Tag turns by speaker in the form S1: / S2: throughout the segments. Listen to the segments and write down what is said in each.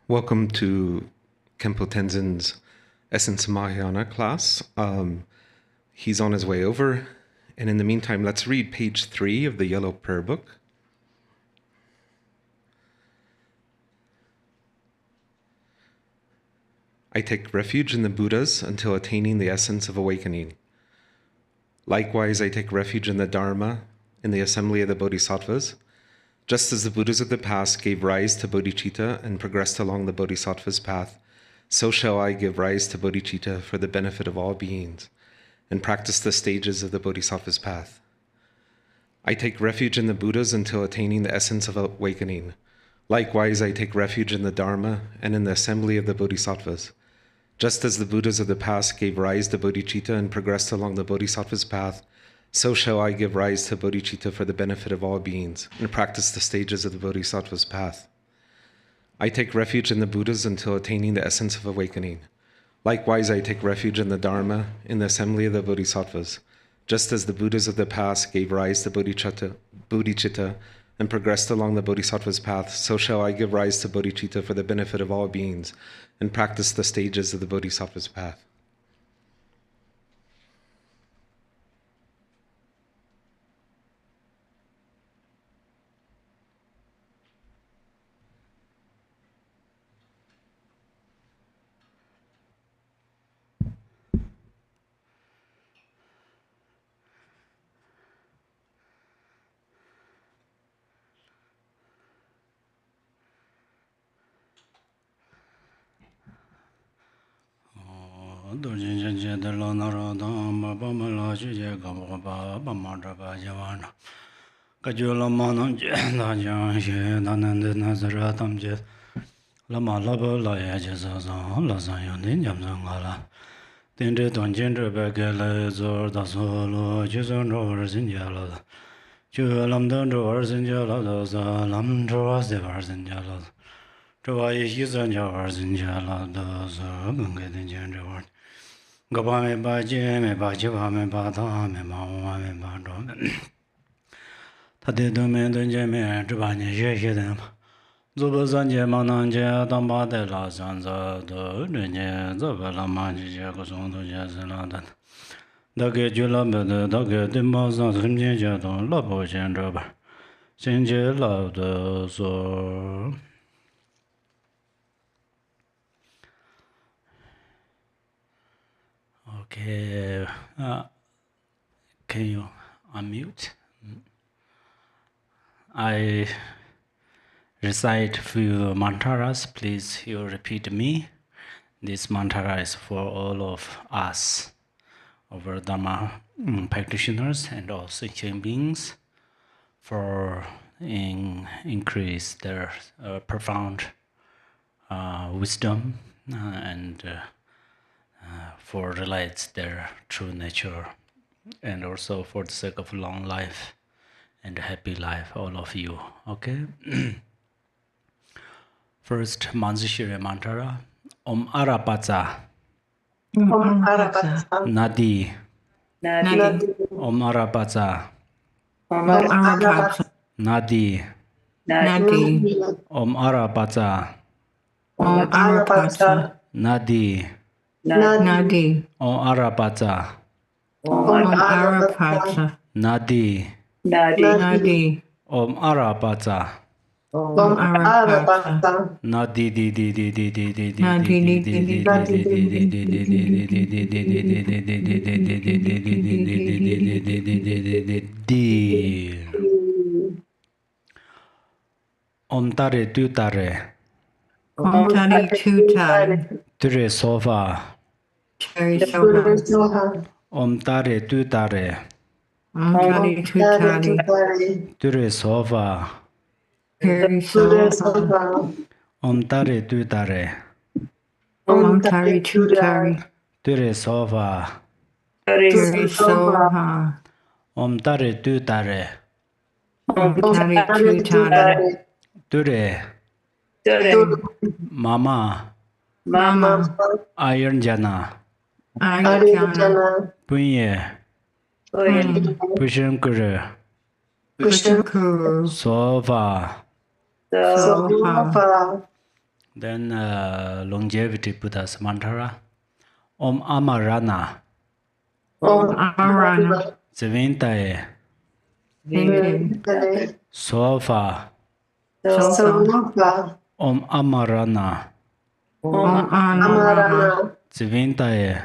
S1: Welcome to Khenpo Tenzin's Essence of Mahayana class. He's on his way over, and in the meantime, let's read page 3 of the Yellow Prayer Book. I take refuge in the Buddhas until attaining the essence of awakening. Likewise, I take refuge in the Dharma, in the assembly of the Bodhisattvas. Just as the Buddhas of the past gave rise to bodhicitta and progressed along the Bodhisattva's path, so shall I give rise to bodhicitta for the benefit of all beings, and practice the stages of the Bodhisattva's path. I take refuge in the Buddhas until attaining the essence of awakening. Likewise, I take refuge in the Dharma and in the assembly of the Bodhisattvas. Just as the Buddhas of the past gave rise to bodhicitta and progressed along the Bodhisattva's path, so shall I give rise to bodhicitta for the benefit of all beings, and practice the stages of the Bodhisattva's path. I take refuge in the Buddhas until attaining the essence of awakening. Likewise, I take refuge in the Dharma, in the assembly of the Bodhisattvas. Just as the Buddhas of the past gave rise to bodhicitta and progressed along the Bodhisattva's path, so shall I give rise to bodhicitta for the benefit of all beings, and practice the stages of the Bodhisattva's path.
S2: Okay, can you unmute? I recite few mantras. Please, you repeat me. This mantra is for all of us, our Dharma practitioners and also human beings, for increase their profound wisdom and for realize their true nature, and also for the sake of long life and happy life, all of you. Okay. First, Manjushri mantra. Om Arapatsa.
S3: Om Arapatsa.
S2: Nadi.
S3: Nadi.
S2: Om Arapatsa.
S3: Om Arapatsa.
S2: Nadi.
S3: Nadi.
S2: Om Arapatsa.
S3: Om Arapatsa.
S2: Nadi.
S3: Nadi.
S2: Om Arapatsa.
S3: Om Arapatsa.
S2: Nadi.
S3: Nadi.
S2: Om Arapatsa.
S3: Om Arapatsa.
S2: Nadi di di di di di di di
S3: Nadi di di di
S2: di. Om tare tu tare.
S3: Om tari tu tari.
S2: Ture sofa.
S3: Tari soha.
S2: Om tare tu tare.
S3: Om tari tu tari.
S2: Ture sofa.
S3: Tari soha.
S2: Om tare tu tare.
S3: Om tari tu tari.
S2: Ture sofa.
S3: Tari soha.
S2: Om tare tu tare.
S3: Om tari tu tari.
S2: Ture. Mama. Iron jana.
S3: Ayana.
S2: Punye. Pushankuru.
S3: Pushankuru.
S2: Sofa.
S3: Soha.
S2: Then longevity Buddha's mantra. Om Amarana.
S3: Om Amarana.
S2: Zivintaye.
S3: Thinking.
S2: Sofa.
S3: Sofa.
S2: Om Amarana.
S3: Om Amarana.
S2: Zivintaye.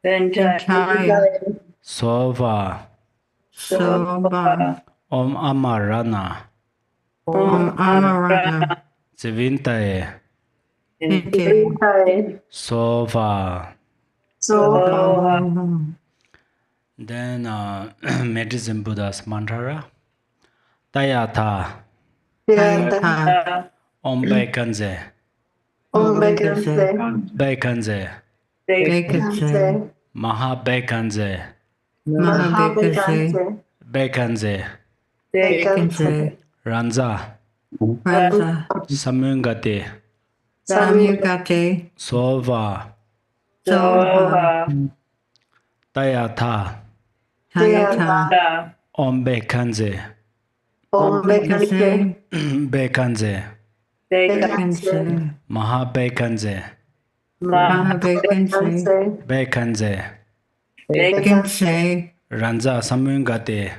S3: Thinking.
S2: Sofa.
S3: Soba.
S2: Om Amarana.
S3: Om Amarana.
S2: Zivintaye.
S3: Thinking.
S2: Sofa.
S3: Soba.
S2: Then medicine Buddha's mantra. Tayatha.
S3: Tayatha.
S2: Om Bekanze.
S3: Om Bekanze.
S2: Bekanze.
S3: Bekanze.
S2: Maha Bekanze.
S3: Mahabekaze.
S2: Bekanze.
S3: Bekanze.
S2: Ranza.
S3: Raza.
S2: Samungate.
S3: Samyukate.
S2: Sova.
S3: Soha.
S2: Tayatha.
S3: Tayatha.
S2: Om Bekanze.
S3: Om Bekanze.
S2: Bekanze.
S3: Bekanze.
S2: Maha Bekanze.
S3: Mahabekaze.
S2: Bekanze.
S3: Bekanze.
S2: Ranza Samungate.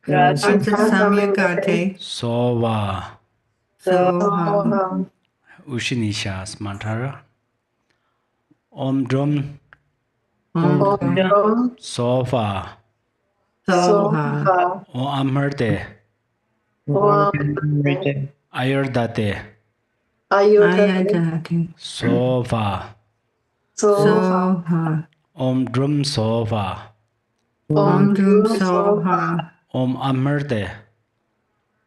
S3: Raja Samyukate.
S2: Sova.
S3: Soha.
S2: Ushinisha's mantra. Om Drum.
S3: Om
S2: Sofa.
S3: Soha.
S2: Om Amerte. Ayurdate.
S3: Ayadati.
S2: Sofa.
S3: Soha.
S2: Om Drum Sofa.
S3: Om Dum Soha.
S2: Om Amerte.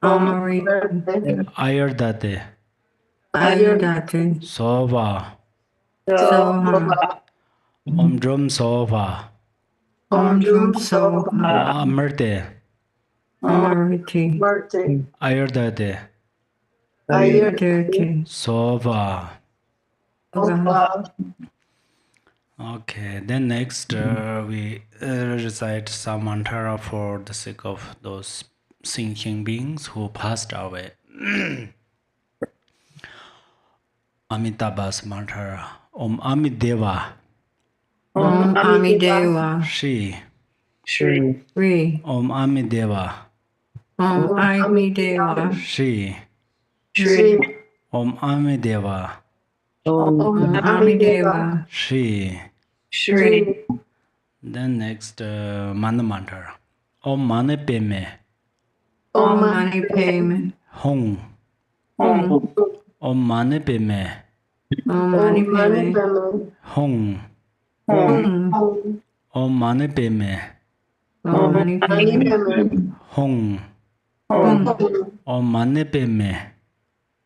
S3: Amari.
S2: Ayurdate.
S3: Ayadati.
S2: Sofa.
S3: Soha.
S2: Om Drum Sofa.
S3: Om Dum
S2: Om
S3: Soha.
S2: Amerte.
S3: Amariti.
S2: Ayurdate.
S3: Ayadati.
S2: Sofa.
S3: Soha.
S2: Okay, then next we recite some mantra for the sake of those sentient beings who passed away. Amitabha's mantra. Om Amideva.
S3: Om Amideva.
S2: Shri.
S3: Shri.
S2: Om Amideva.
S3: Om Amideva.
S2: Shri.
S3: Shri.
S2: Om Amideva.
S3: Om Amideva.
S2: Shri.
S3: Shri.
S2: Then next Mana mantra. Om Mane Peme.
S3: Om Mani Padme.
S2: Hong.
S3: Om.
S2: Om Mane Peme.
S3: Om Mani Padme.
S2: Hong.
S3: Om.
S2: Om Mane Peme.
S3: Om Mani Padme.
S2: Hong.
S3: Om.
S2: Om Mane Peme.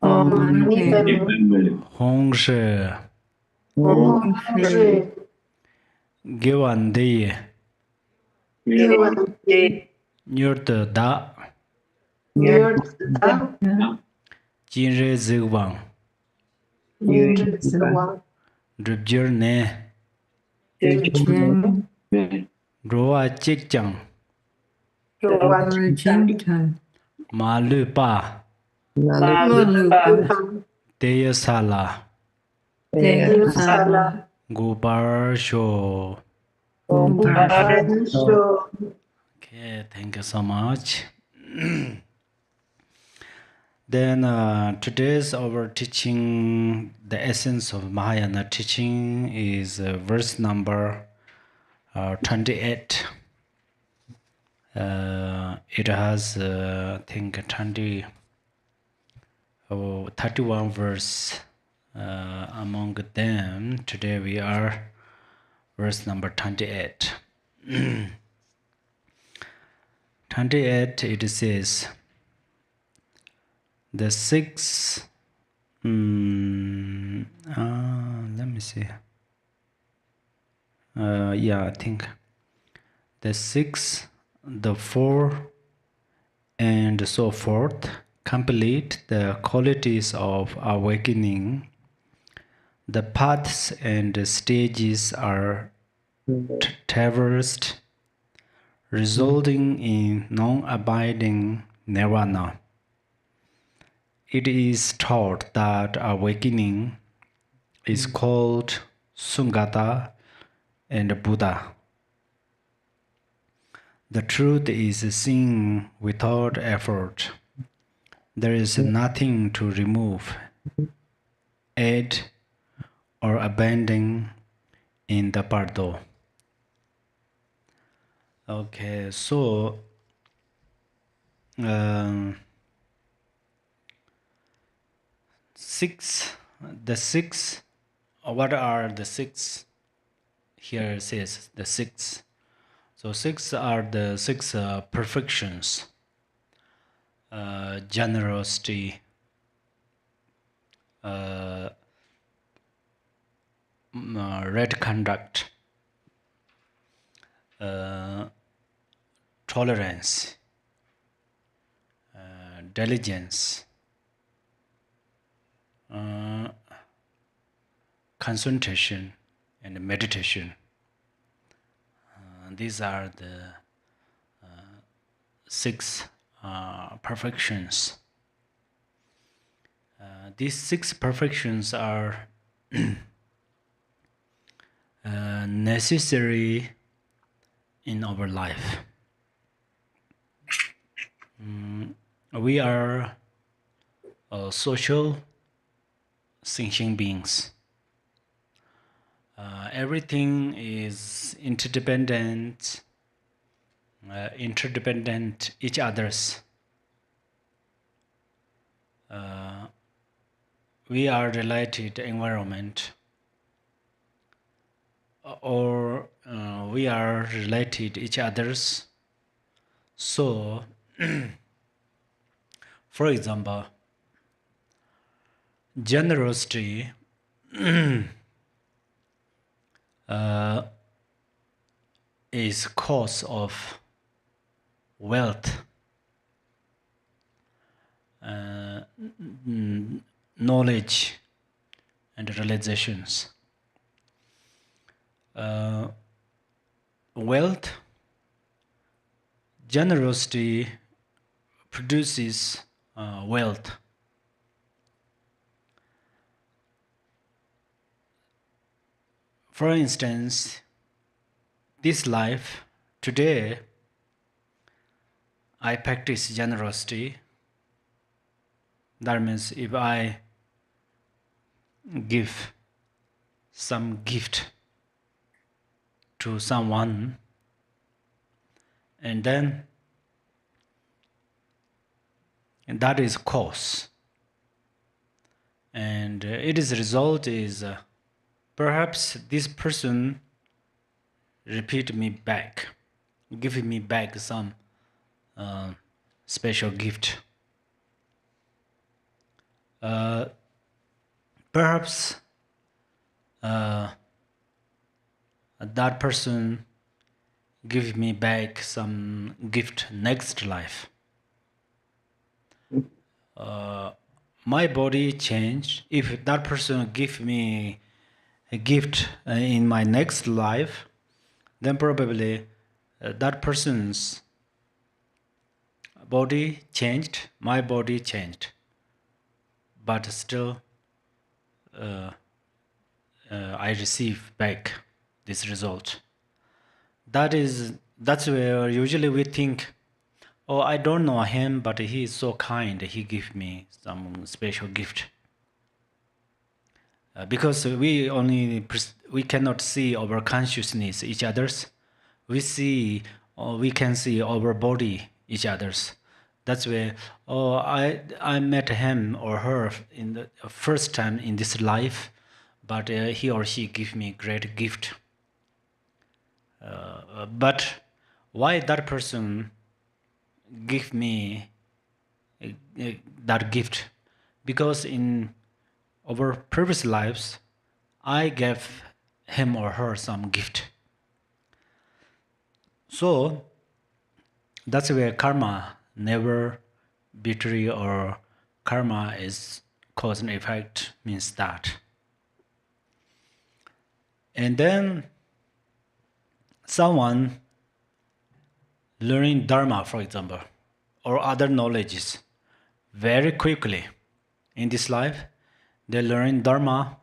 S3: Om Mani Padme.
S2: Hong Shi.
S3: Om Shri.
S2: Gewan Deye. Nyurt Da. Jinre Zigwang. Dribjir Ne.
S3: Jigten.
S2: Roa Chikchang.
S3: Jigten.
S2: Ma Lu Pa.
S3: Malupa.
S2: Deye Sala.
S3: Devasala.
S2: Gopar Sho.
S3: Umpar.
S2: Okay, thank you so much. Then today's our teaching, the essence of Mahayana teaching is verse number 28. It has, I think, 31 verse among them. Today we are verse number 28. 28, it says, the six, let me see. Yeah, I think the six, the four, and so forth complete the qualities of awakening. The paths and stages are traversed, resulting in non-abiding nirvana. it is taught that awakening is called Sumgata and Buddha. The truth is seen without effort. There is nothing to remove, add, or abandon in the Bardo. Okay, so what are the six? Here it says the six. So six are the six perfections: generosity, right conduct, tolerance, diligence, concentration, and meditation. These are the six perfections. These six perfections are necessary in our life. We are social sentient beings. Everything is interdependent each other's. We are related to environment, or we are related to each other's. So, for example, generosity is cause of wealth, knowledge, and realizations. Wealth, generosity produces wealth. For instance, this life, today, I practice generosity. That means if I give some gift to someone, and then that is cause. And its result is perhaps this person repeat me back, give me back some special gift. Perhaps that person give me back some gift next life. My body changed. If that person give me a gift in my next life, then probably that person's body changed, my body changed, but still I receive back this result. That's where usually we think, oh, I don't know him, but he is so kind, he give me some special gift. Because we cannot see our consciousness each other's. We can see our body each other's. That's where, oh, I met him or her in the first time in this life, but he or she give me great gift. But why that person give me that gift? Because in our previous lives, I gave him or her some gift. So that's where karma never betray, or karma is cause and effect, means that. And then someone learning dharma, for example, or other knowledges very quickly, in this life. They learn dharma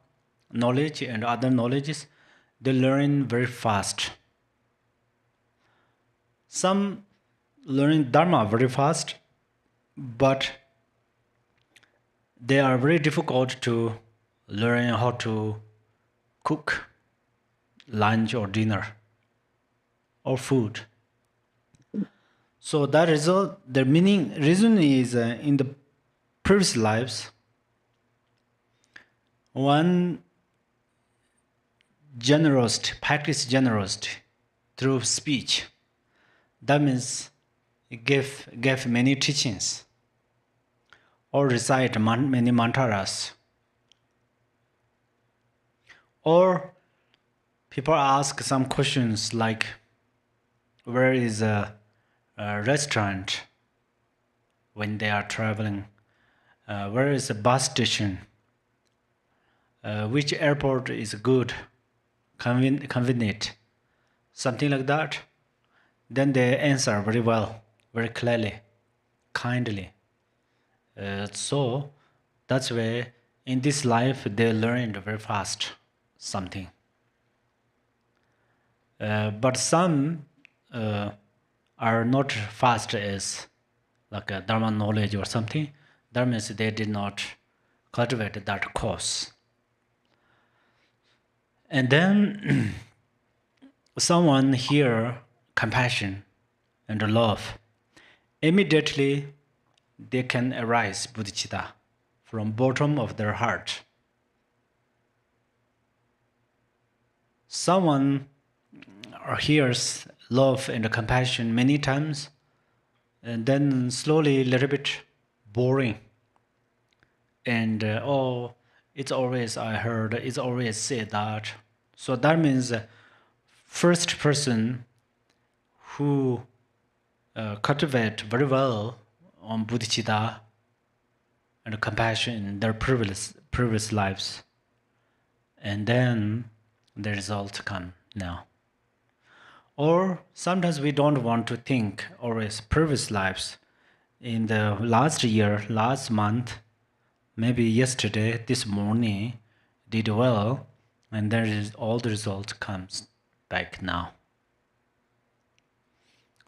S2: knowledge and other knowledges. They learn very fast. Some learn dharma very fast, but they are very difficult to learn how to cook lunch or dinner or food. So that result, the reason is in the previous lives, one generosity, practice generosity through speech. That means give many teachings or recite many mantras. Or people ask some questions like, where is a restaurant when they are traveling? Where is a bus station? Which airport is good, convenient? Something like that. Then they answer very well, very clearly, kindly. So that's why in this life they learned very fast something. But some are not fast as like a dharma knowledge or something. That means they did not cultivate that course. And then someone hear compassion and love, immediately they can arise bodhicitta from bottom of their heart. Someone hears love and compassion many times, and then slowly a little bit boring. And it's always I heard, it's always said that. So that means first person who cultivate very well on bodhicitta and compassion in their previous lives, and then the result come now. Or sometimes we don't want to think always previous lives. In the last year, last month, maybe yesterday, this morning, did well, and there is all the result comes back now.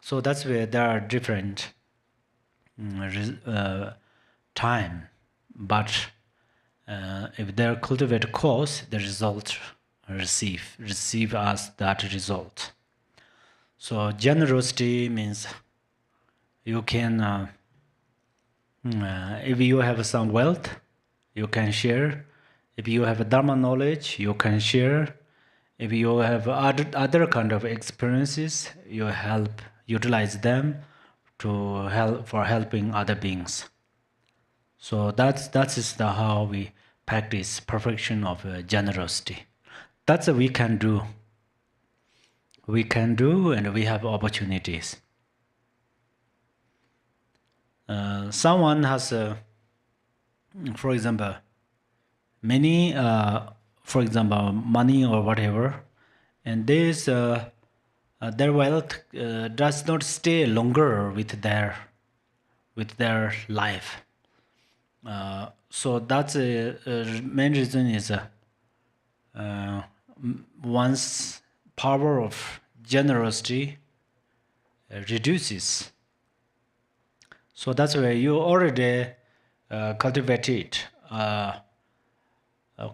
S2: So that's where there are different time, but if they cultivate course, the result receive us that result. So generosity means you can, if you have some wealth, you can share. If you have dharma knowledge, you can share. If you have other kind of experiences, you utilize them to helping other beings. So that is how we practice perfection of generosity. That's what we can do. We can do, and we have opportunities. Someone has, for example, many, for example, money or whatever, and this their wealth does not stay longer with their life. So that's a main reason is one's power of generosity reduces. So that's why you already cultivated a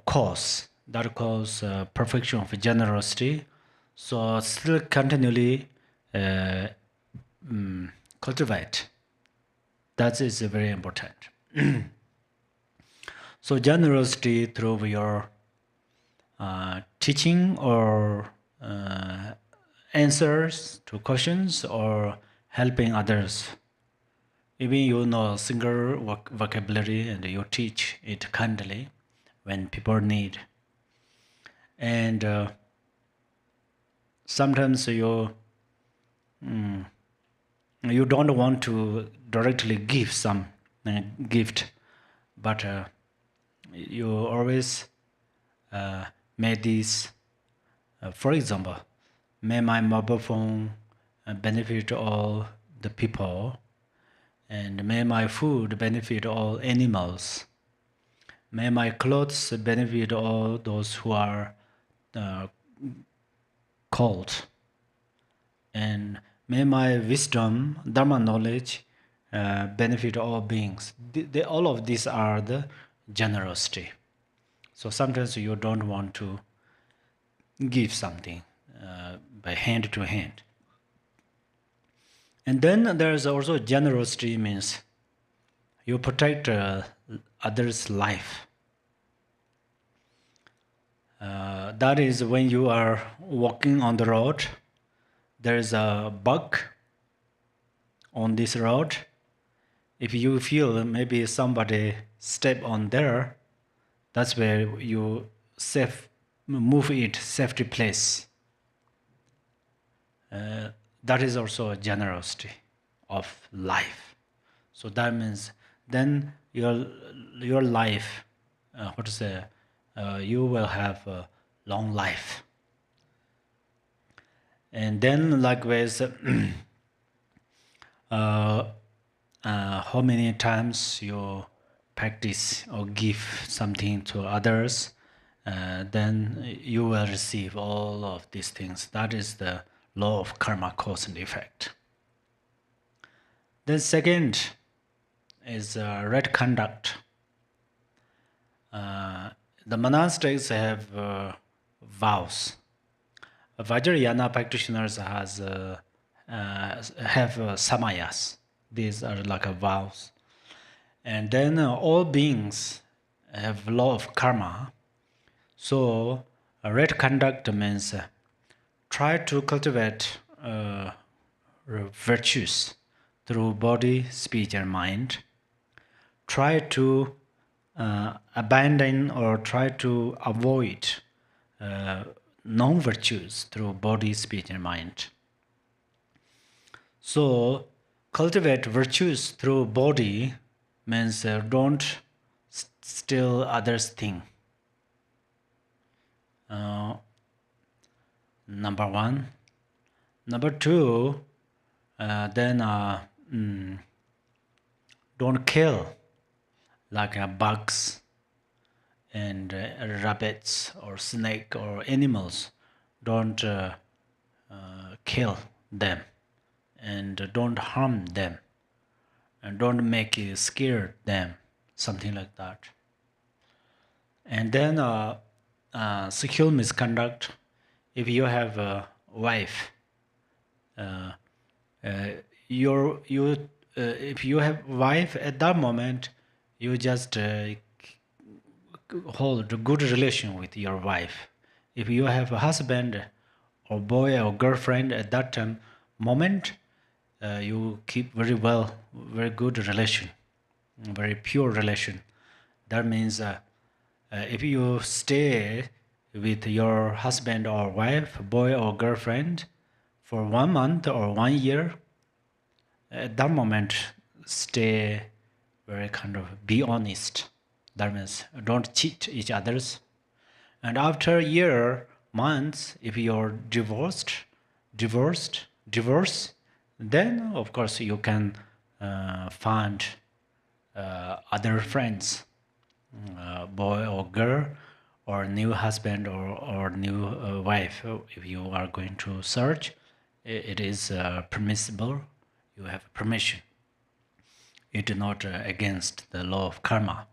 S2: course that calls perfection of generosity. So still continually cultivate. That is very important. So generosity through your teaching or answers to questions or helping others. Even you know single vocabulary and you teach it kindly when people need. And sometimes you don't want to directly give some gift, but you always made this. For example, may my mobile phone benefit all the people, and may my food benefit all animals. May my clothes benefit all those who are cold. And may my wisdom, dharma knowledge, benefit all beings. All of these are the generosity. So sometimes you don't want to give something by hand to hand. And then there's also generosity, means you protect others' life. That is when you are walking on the road, there is a bug on this road. If you feel maybe somebody step on there, that's where you move it safety place. That is also a generosity of life. So that means then your life, you will have a long life. And then likewise, how many times you practice or give something to others, then you will receive all of these things. That is the law of karma, cause and effect. Then second is right conduct. The monastics have vows. Vajrayana practitioners have samayas. These are like vows. And then all beings have law of karma. So right conduct means try to cultivate virtues through body, speech, and mind. Try to abandon or try to avoid non-virtues through body, speech, and mind. So cultivate virtues through body means don't steal others' thing. Number one. Number two, then don't kill like bugs and rabbits or snake or animals. Don't kill them and don't harm them and don't make you scare them, something like that. And then sexual misconduct. If you have a wife, if you have wife at that moment, you just hold a good relation with your wife. If you have a husband or boy or girlfriend at that moment, you keep very good relation, very pure relation. That means if you stay with your husband or wife, boy or girlfriend for 1 month or 1 year, at that moment stay very be honest. That means don't cheat each others. And after a year, months, if you're divorce, then of course you can find other friends, boy or girl, or new husband or new wife. If you are going to search, it is permissible. You have permission. It is not against the law of karma.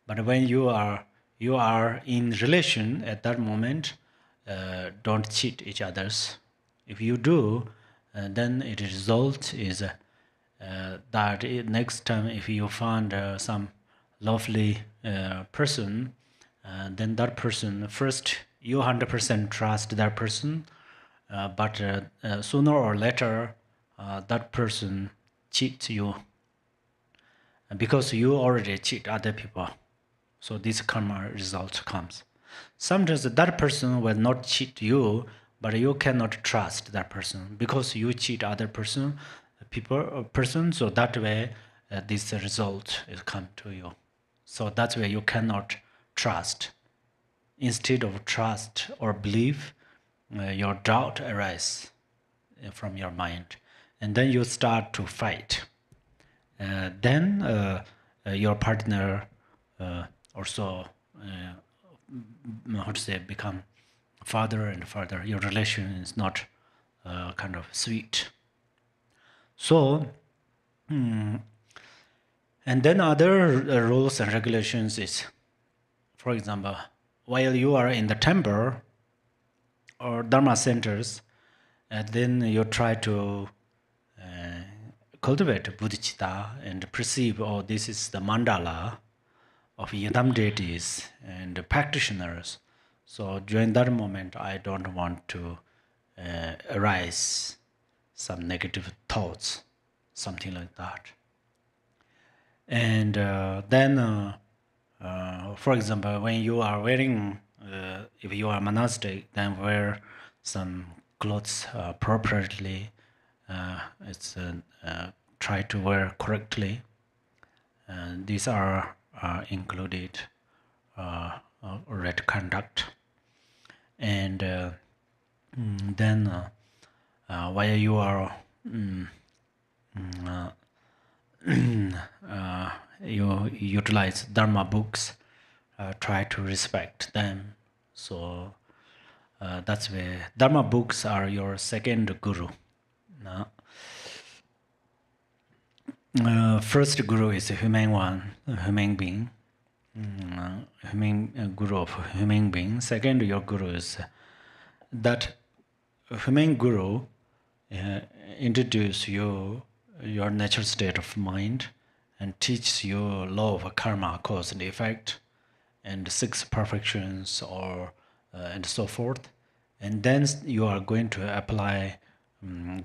S2: But when you are in relation at that moment, don't cheat each others. If you do, then it result is that next time if you find some lovely person, then that person, first you 100% trust that person, but sooner or later that person cheats you because you already cheat other people. So this karma result comes. Sometimes that person will not cheat you, but you cannot trust that person because you cheat other person. So that way this result is come to you. So that's why you cannot trust. Instead of trust or belief, your doubt arises from your mind, and then you start to fight. Then your partner also how to say, become farther and farther. Your relation is not kind of sweet. So, and then other rules and regulations is, for example, while you are in the temple or dharma centers, then you try to cultivate bodhicitta and perceive, oh, this is the mandala of yidam deities and practitioners. So during that moment, I don't want to arise some negative thoughts, something like that. And then, for example, when you are wearing, if you are monastic, then wear some clothes appropriately. Try to wear correctly. These are included right conduct. And then while you are you utilize dharma books, try to respect them. So that's where dharma books are your second guru. First guru is a human one, a human being, guru of human being. Second, your guru is that human guru introduce you your natural state of mind and teaches you law of karma, cause and effect, and six perfections, or and so forth. And then you are going to apply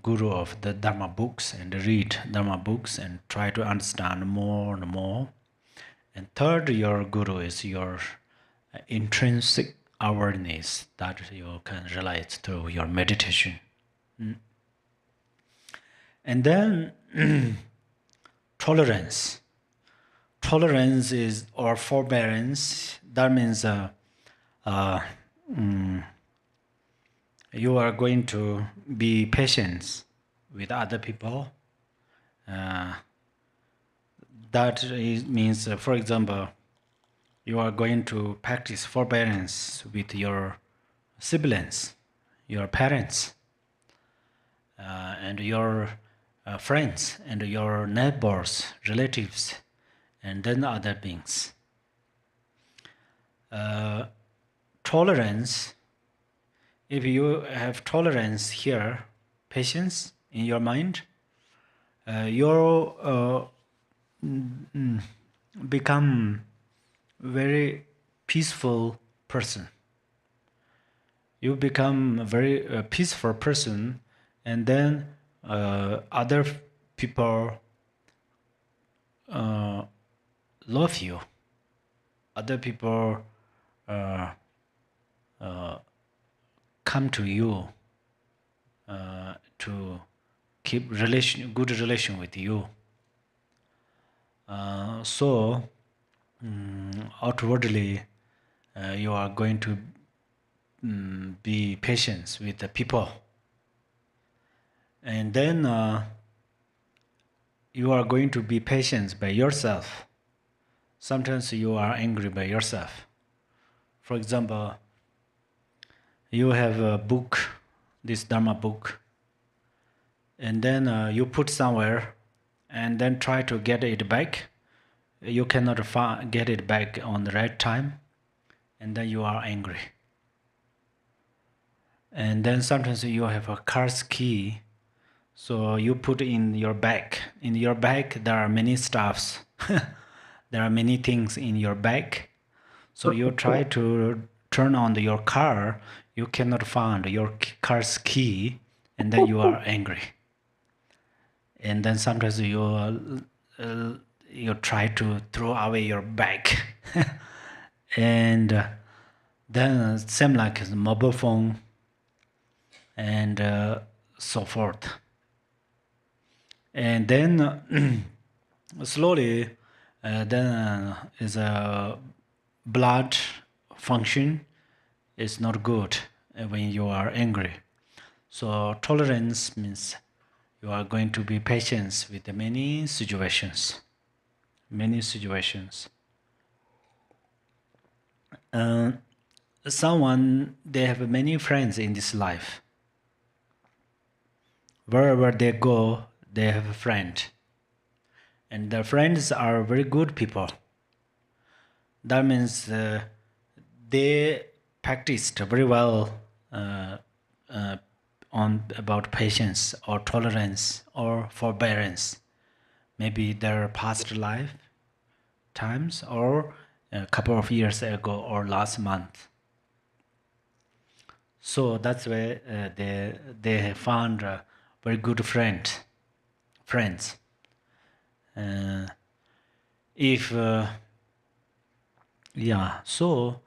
S2: guru of the dharma books and read dharma books and try to understand more and more. And third, your guru is your intrinsic awareness that you can realize through your meditation. And then tolerance. Tolerance is, or forbearance. That means you are going to be patient with other people. That means, for example, you are going to practice forbearance with your siblings, your parents, and your friends, and your neighbors, relatives, and then other beings. Tolerance, if you have tolerance here, patience in your mind, you become very peaceful person. You become a very peaceful person, and then other people love you. Other people come to you to keep good relation with you. So outwardly, you are going to be patient with the people, and then you are going to be patient by yourself. Sometimes you are angry by yourself. For example, you have a book, this Dharma book, and then you put somewhere and then try to get it back. You cannot get it back on the right time, and then you are angry. And then sometimes you have a car's key, so you put in your bag. In your bag, there are many stuffs. There are many things in your bag. So you try to turn on your car, you cannot find your car's key, and then you are angry. And then sometimes you try to throw away your bag. And then same like the mobile phone and so forth. And then slowly then is a blood function is not good when you are angry. So tolerance means you are going to be patient with many situations. Many situations. someone, they have many friends in this life. Wherever they go, they have a friend. And their friends are very good people. That means they practiced very well on about patience or tolerance or forbearance. Maybe their past life times or a couple of years ago or last month. So that's why they found very good friends. If yeah, so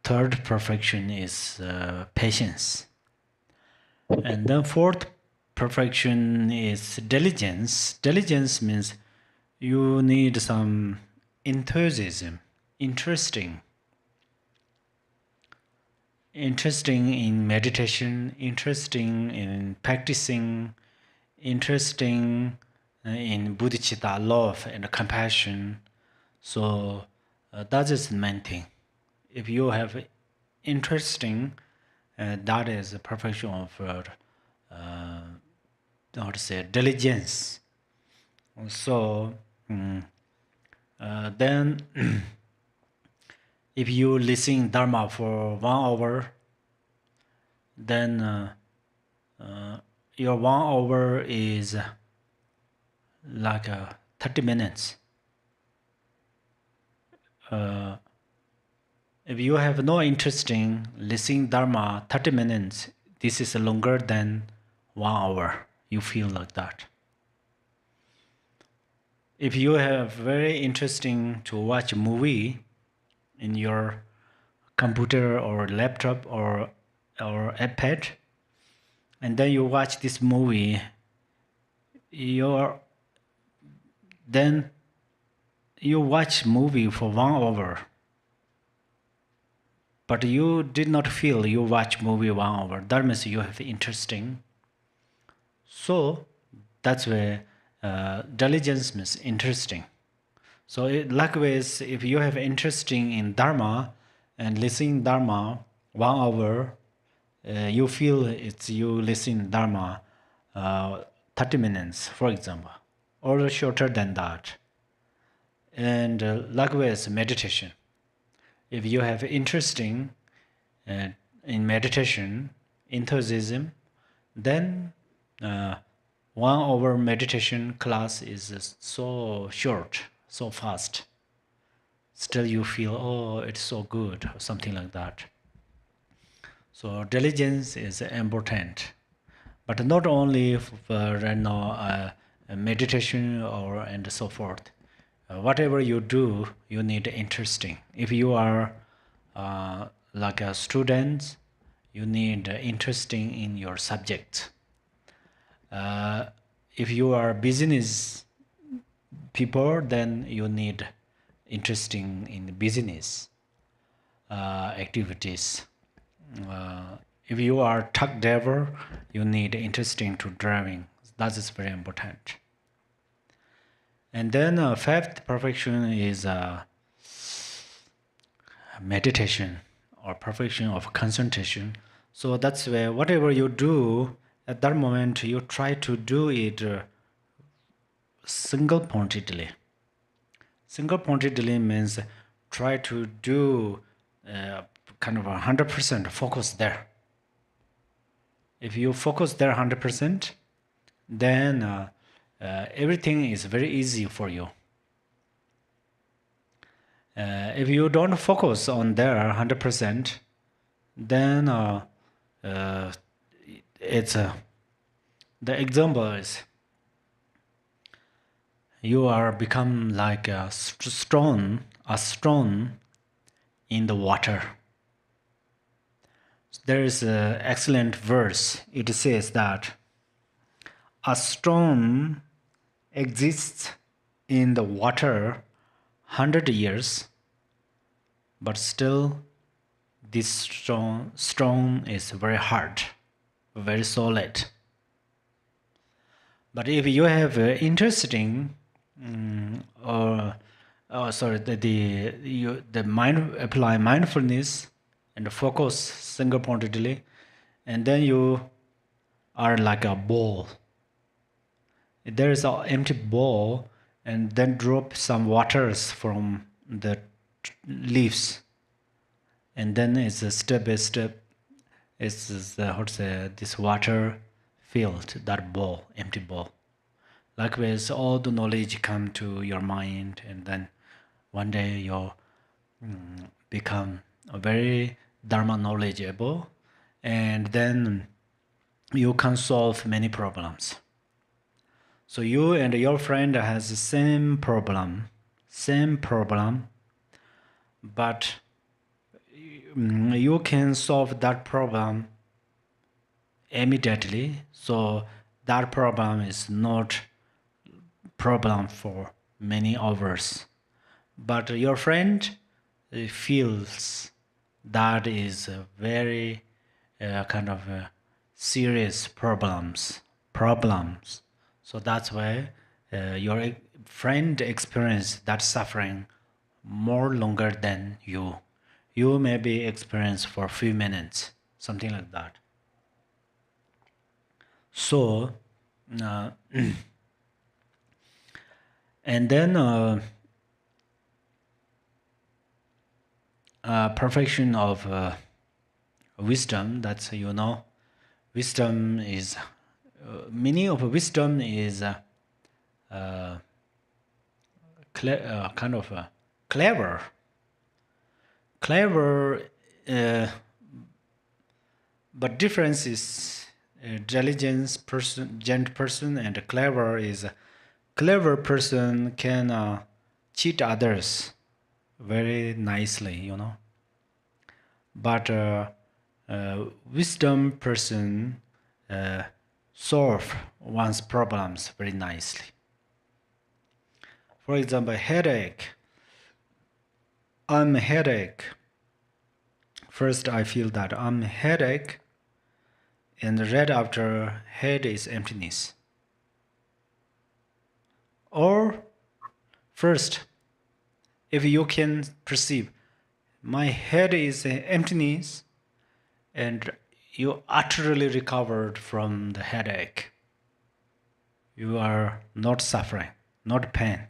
S2: third perfection is patience, and then fourth perfection is diligence. Diligence means you need some enthusiasm, interesting in meditation, interesting in practicing, interesting in bodhicitta, love and compassion. So that is the main thing. If you have interesting, that is the perfection of how to say diligence. So then if you listen dharma for 1 hour, then your 1 hour is like 30 minutes. If you have no interest in listening dharma 30 minutes, this is longer than 1 hour. You feel like that. If you have very interesting to watch a movie in your computer or laptop or iPad, and then you watch this movie, then you watch movie for 1 hour, but you did not feel you watch movie 1 hour. That means you have interesting. So that's where diligence means interesting. So likewise, if you have interesting in dharma and listening dharma 1 hour, you feel it's you listen dharma 30 minutes, for example, or shorter than that. And likewise, meditation. If you have interesting in meditation, enthusiasm, then 1 hour meditation class is so short, so fast. Still you feel, oh, it's so good, or something like that. So diligence is important, but not only for meditation or and so forth. Whatever you do, you need interesting. If you are like a student, you need interesting in your subject. If you are business people, then you need interesting in business activities. If you are truck driver, you need interesting to driving. That is very important. And then fifth perfection is meditation or perfection of concentration. So that's where whatever you do at that moment, you try to do it single-pointedly. Single-pointedly means try to do kind of 100% focus there. If you focus there 100%, then everything is very easy for you. If you don't focus on there 100%, then it's the example is you are become like a stone in the water. There is an excellent verse. It says that a stone exists in the water 100 years, but still this stone is very hard, very solid. But if you have interesting or the mind apply mindfulness and focus single pointedly, and then you are like a ball. There is an empty ball, and then drop some waters from the leaves, and then it's a step by step. It's how to say, this water filled that ball, empty ball. Likewise, all the knowledge come to your mind, and then one day you become a very dharma knowledgeable, and then you can solve many problems. So you and your friend has the same problem, but you can solve that problem immediately. So that problem is not problem for many hours. But your friend feels that is a very kind of serious problems. So that's why your friend experience that suffering more longer than you. You maybe experience for a few minutes, something like that. So, and then perfection of wisdom. That's wisdom is meaning of wisdom is kind of clever. But difference is diligence person, gent person, and clever is clever person can cheat others very nicely, But wisdom person solve one's problems very nicely. For example, headache. I'm a headache. First, I feel that I'm a headache, and right after head is emptiness. Or first, if you can perceive my head is emptiness, and you utterly recovered from the headache. You are not suffering, not pain.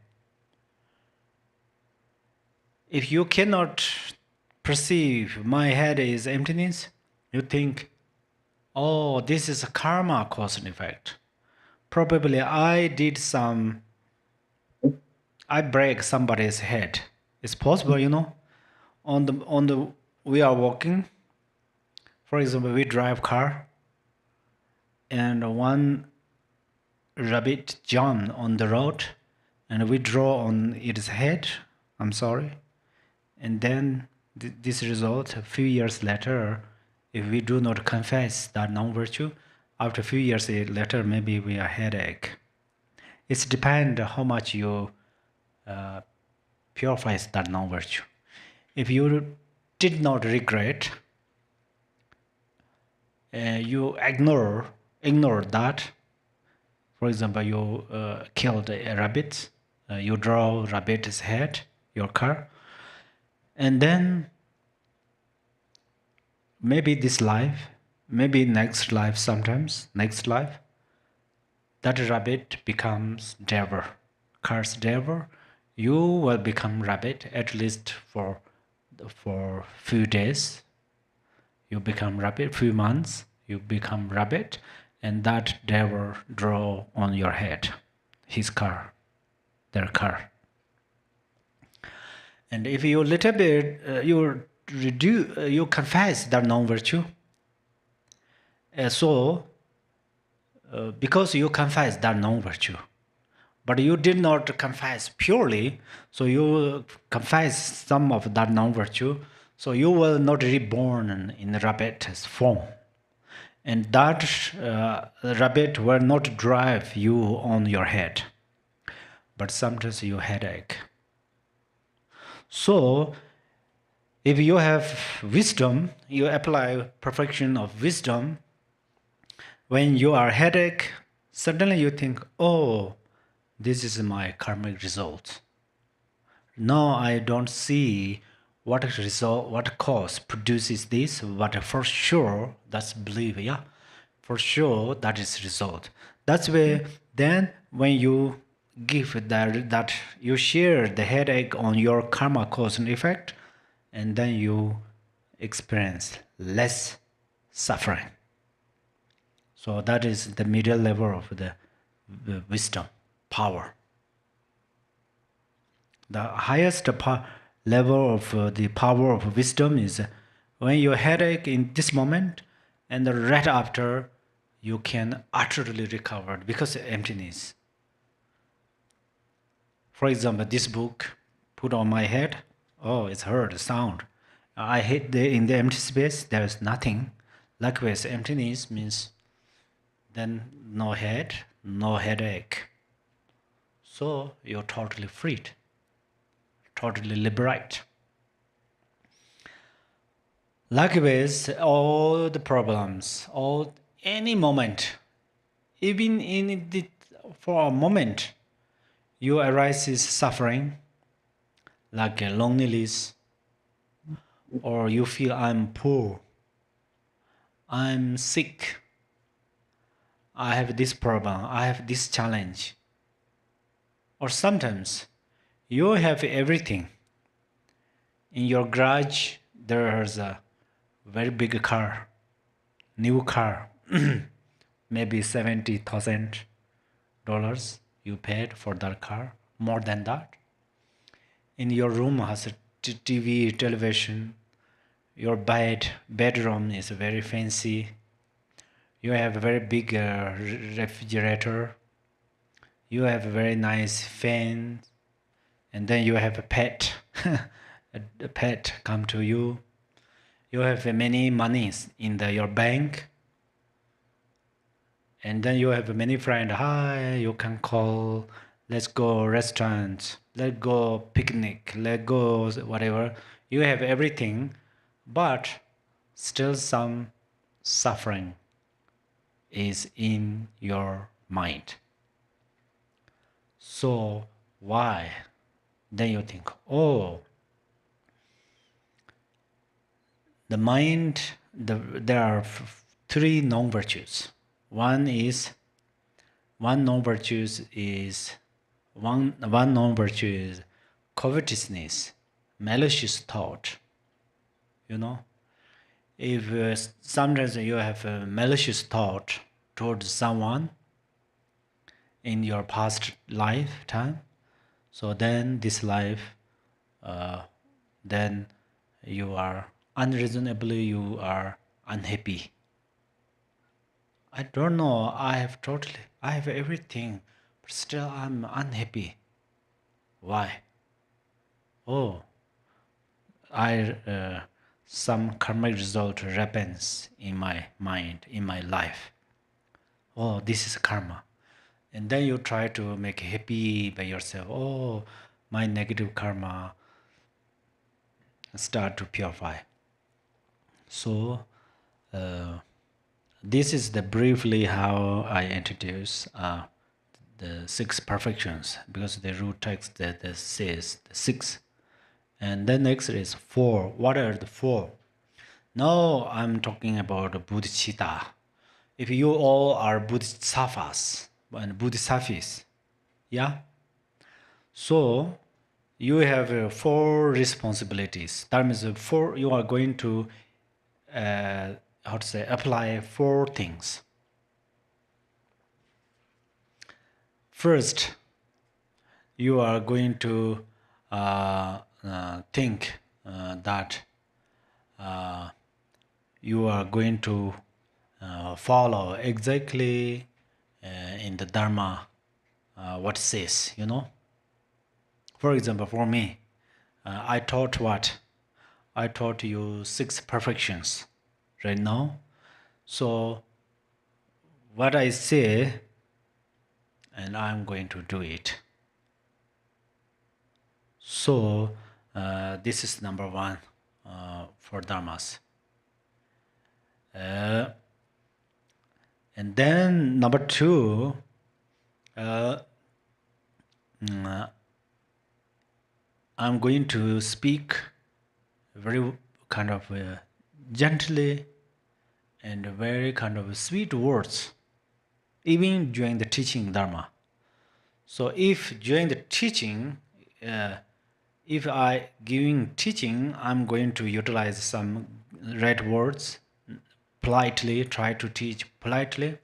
S2: If you cannot perceive my head is emptiness, you think, oh, this is a karma cause and effect. Probably I break somebody's head. It's possible, we are walking. For example, we drive car, and one rabbit jumped on the road, and we draw on its head. I'm sorry. And then this result, a few years later, if we do not confess that non-virtue, after a few years later, maybe we are headache. It depends how much you purify that non-virtue. If you did not regret, you ignore that. For example, you killed a rabbit, you draw rabbit's head, your car, and then maybe this life, maybe next life, that rabbit becomes devil, car's devil. You will become rabbit at least for few days. You become rabbit, few months, you become rabbit, and that devil draw on your head, his car, their car. And if you little bit, you confess that non-virtue. Because you confess that non-virtue, but you did not confess purely, so you confess some of that non-virtue, so you will not reborn in the rabbit's form. And that rabbit will not drive you on your head, but sometimes you headache. So, if you have wisdom, you apply perfection of wisdom. When you are headache, suddenly you think, oh, this is my karmic result. Now I don't see what result, what cause produces this, but for sure that's belief, yeah. For sure that is result. That's where then when you give that you share the headache on your karma cause and effect, and then you experience less suffering. So that is the middle level of the wisdom, power. The highest level of the power of wisdom is when you headache in this moment, and right after you can utterly recover because of emptiness. For example, this book put on my head, oh, it's heard the sound. I hit in the empty space, there is nothing. Likewise, emptiness means then no head, no headache. So you're totally freed, totally liberate. Likewise, all the problems, any moment, even for a moment, you arises suffering, like a loneliness, or you feel I'm poor, I'm sick, I have this problem, I have this challenge. Or sometimes you have everything. In your garage, there's a very big car, new car, maybe $70,000 you paid for that car, more than that. In your room has a TV, television, your bedroom is very fancy, you have a very big refrigerator, you have a very nice fan, and then you have a pet, a pet come to you. You have many monies in your bank, and then you have many friends. Hi, you can call. Let's go restaurant. Let's go picnic. Let's go whatever. You have everything, but still some suffering is in your mind. So why? Then you think, oh, the mind, there are three non-virtues. One non-virtue is covetousness, malicious thought. You know, if sometimes you have a malicious thought towards someone in your past lifetime, so then this life, then you are unreasonably, you are unhappy. I don't know, I have everything, but still I'm unhappy. Why? Oh, some karmic result happens in my mind, in my life. Oh, this is karma. And then you try to make happy by yourself. Oh, my negative karma start to purify. So, this is briefly how I introduce the six perfections, because the root text that says the six, and then next is four. What are the four? Now I'm talking about bodhicitta. If you all are bodhisattvas and bodhisattvas, yeah, so you have four responsibilities. That means you are going to apply four things. First, you are going to think that you are going to follow exactly in the dharma what it says, you know. For example, for me, I taught what? I taught you six perfections right now. So what I say, and I'm going to do it. So this is number one for dharmas. And then number two, I'm going to speak very kind of gently and very kind of sweet words, even during the teaching Dharma. So if during the teaching, if I giving teaching, I'm going to utilize some right words, politely, try to teach politely,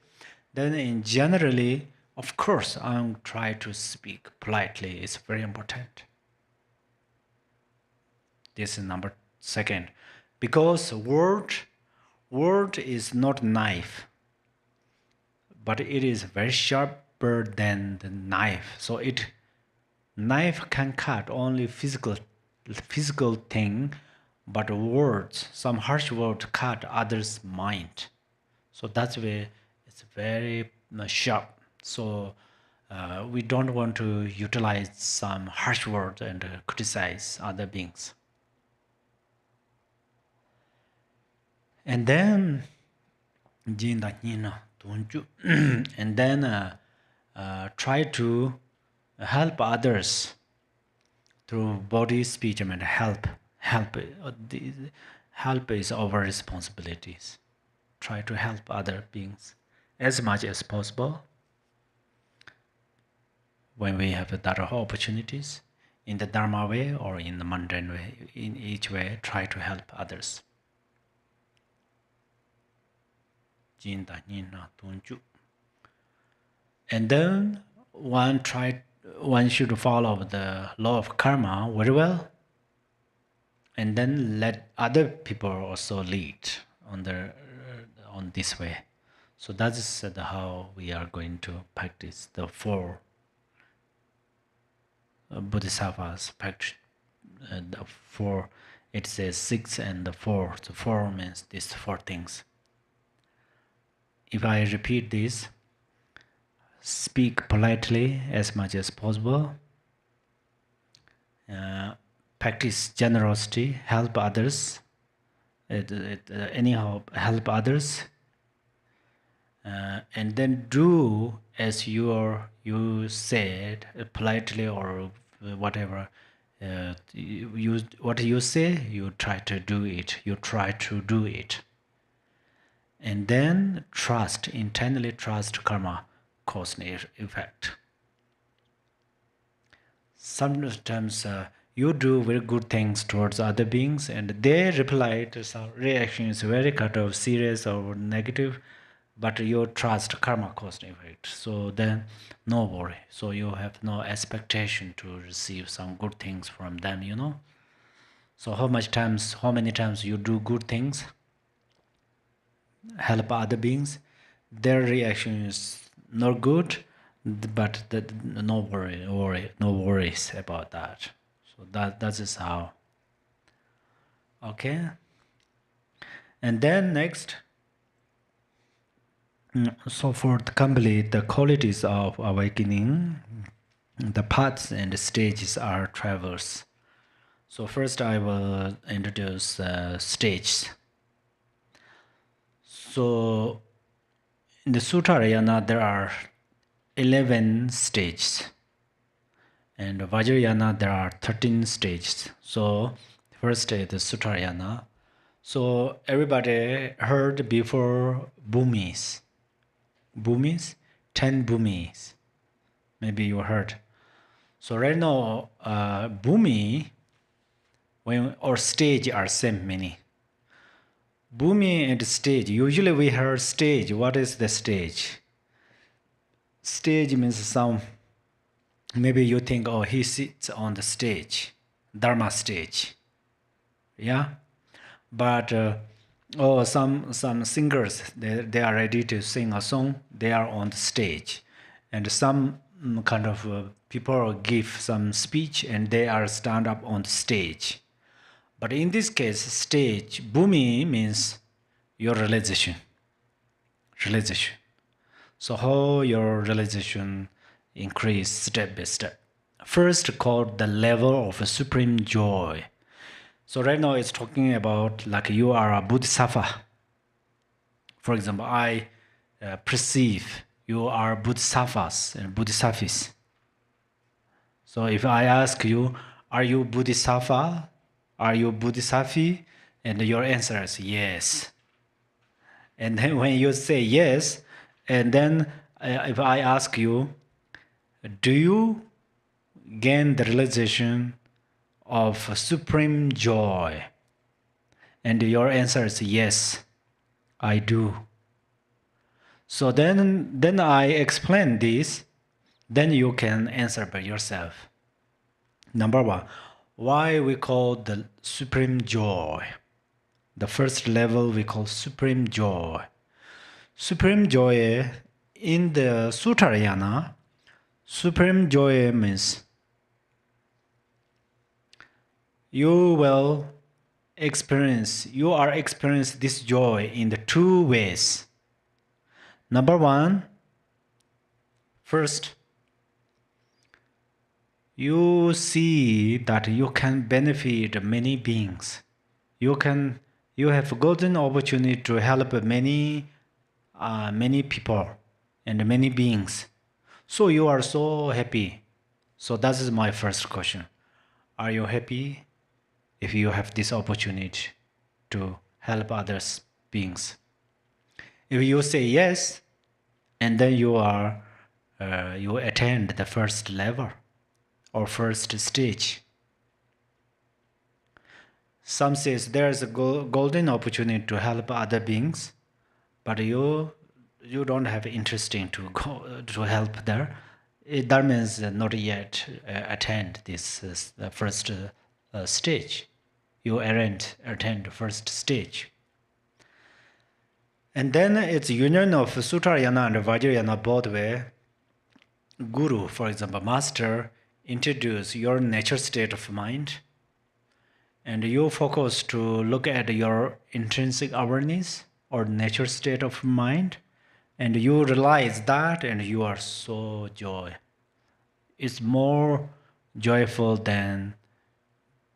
S2: then in generally, of course, I'm trying to speak politely. It's very important. This is number second. Because word is not knife, but it is very sharper than the knife. So knife can cut only physical thing, but words, some harsh word cut others' mind. So that's why it's very sharp. So we don't want to utilize some harsh word and criticize other beings. And then, and then try to help others through body, speech, and help. Help is our responsibilities. Try to help other beings as much as possible when we have that opportunities, in the Dharma way or in the mundane way. In each way, try to help others. And then one should follow the law of karma very well, and then let other people also lead on this way. So that is how we are going to practice the four bodhisattvas. The four, it says 6 and the 4. The 4 means these 4 things. If I repeat this, speak politely as much as possible, practice generosity, help others, anyhow help others, and then do as you said politely or whatever. What you say, you try to do it. And then internally trust karma, cause and effect. Sometimes you do very good things towards other beings and they reply to some reaction is very kind of serious or negative, but you trust karma, cause and effect. So then no worry. So you have no expectation to receive some good things from them, So how many times you do good things, help other beings, their reaction is not good, but no worries about that. So that is how. Okay. And then next, so for to complete the qualities of awakening, the paths and stages are traversed. So first I will introduce stages. So in the Sutarayana there are 11 stages, and Vajrayana there are 13 stages. So first is the Sutarayana. So everybody heard before bhumis, 10 bhumis. Maybe you heard. So right now, bhumi or stage are same meaning. Bhumi and stage. Usually we heard stage. What is the stage? Stage means some. Maybe you think, oh, he sits on the stage, dharma stage. Yeah, but some singers they are ready to sing a song. They are on the stage, and some kind of people give some speech and they are stand up on the stage. But in this case, stage, bhumi means your realization. So how your realization increase step by step. First called the level of supreme joy. So right now it's talking about like you are a bodhisattva. For example, I perceive you are bodhisattvas and bodhisattvas. So if I ask you, are you Bodhisattva? Are you Bodhisattva? And your answer is yes. And then when you say yes, and then if I ask you, do you gain the realization of supreme joy? And your answer is yes, I do. So then I explain this, then you can answer by yourself. Number one, why we call the supreme joy? The first level we call supreme joy. Supreme joy in the Sutrayana, supreme joy means you are experiencing this joy in the two ways. Number one, first, you see that you can benefit many beings. You have golden opportunity to help many people and many beings. So you are so happy. So that is my first question. Are you happy if you have this opportunity to help others beings? If you say yes, and then you attend the first level or first stage. Some says there is a golden opportunity to help other beings, but you don't have interest in to go to help there. That means not yet attend this first stage. You attend the first stage. And then it's union of Sutrayana and Vajrayana both way. Guru, for example, master, introduce your nature state of mind, and you focus to look at your intrinsic awareness or nature state of mind, and you realize that, and you are so joy. It's more joyful than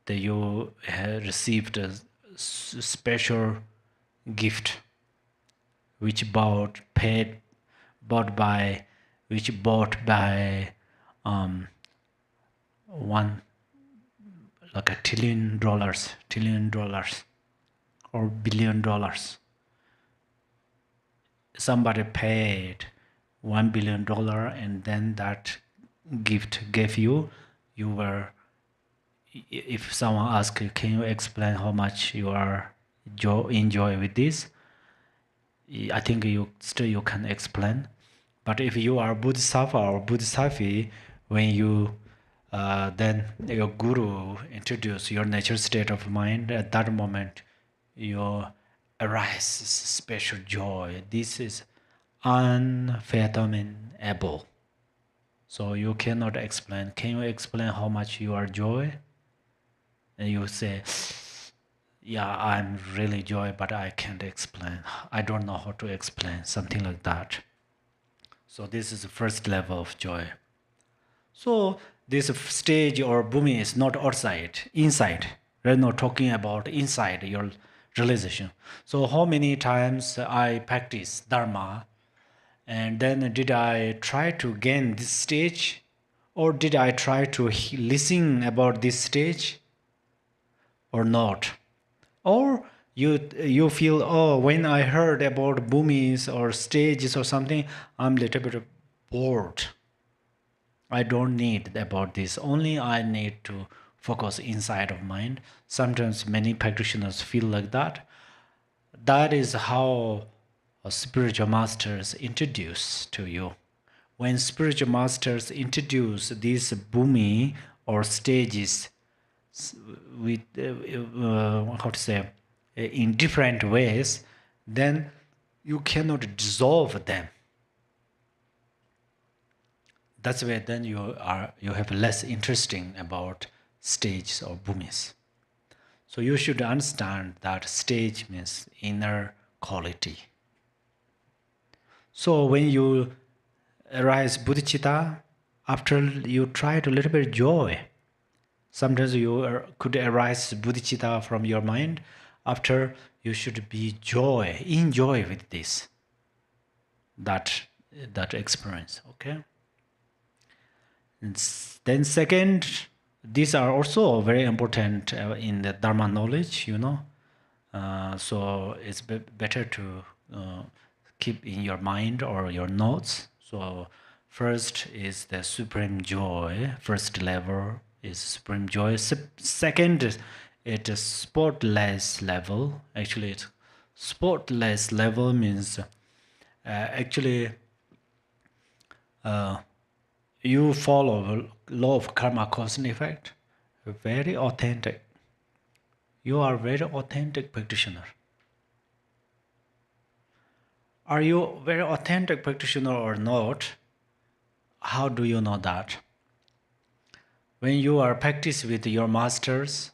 S2: that you have received a special gift, which bought by one like $1 trillion or $1 billion. Somebody paid $1 billion, and then that gift gave you. If someone asks you, can you explain how much you are enjoy with this? I think you can explain. But if you are Bodhisattva or Bodhisattva, when you then your guru introduce your nature state of mind, at that moment you arise special joy. This is unfathomable. So you cannot explain. Can you explain how much you are joy? And you say, yeah, I'm really joy, but I can't explain. I don't know how to explain, something like that. So this is the first level of joy. So this stage or bhumi is not outside, inside. We're not talking about inside your realization. So how many times I practice dharma, and then did I try to gain this stage, or did I try to listen about this stage or not? Or you feel, oh, when I heard about bhumis or stages or something, I'm a little bit bored. I don't need about this. Only I need to focus inside of mind. Sometimes many practitioners feel like that. That is how spiritual masters introduce to you. When spiritual masters introduce these bhumi or stages with in different ways, then you cannot dissolve them. That's where then you have less interesting about stages or bhumis. So you should understand that stage means inner quality. So when you arise bodhicitta, after you try to little bit joy, sometimes you could arise bodhicitta from your mind. After you should be joy, enjoy with this, that experience. Okay. And then second, these are also very important in the Dharma knowledge, so it's better to keep in your mind or your notes. So first is the supreme joy. First level is supreme joy. Second, it is spotless level. Actually, it's spotless level means actually you follow law of karma cause and effect. Very authentic. You are very authentic practitioner. Are you very authentic practitioner or not? How do you know that? When you are practice with your masters,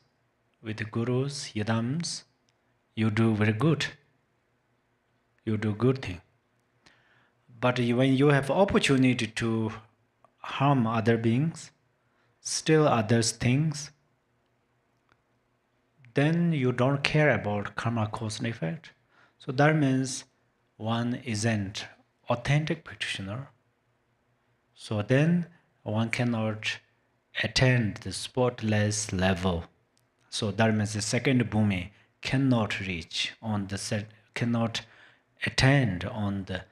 S2: with the gurus, yidams, you do very good. You do good thing. But when you have opportunity to harm other beings, steal others' things, then you don't care about karma cause and effect. So that means one isn't authentic practitioner. So then one cannot attain the spotless level. So that means the second bhumi cannot reach on the set, cannot attain on the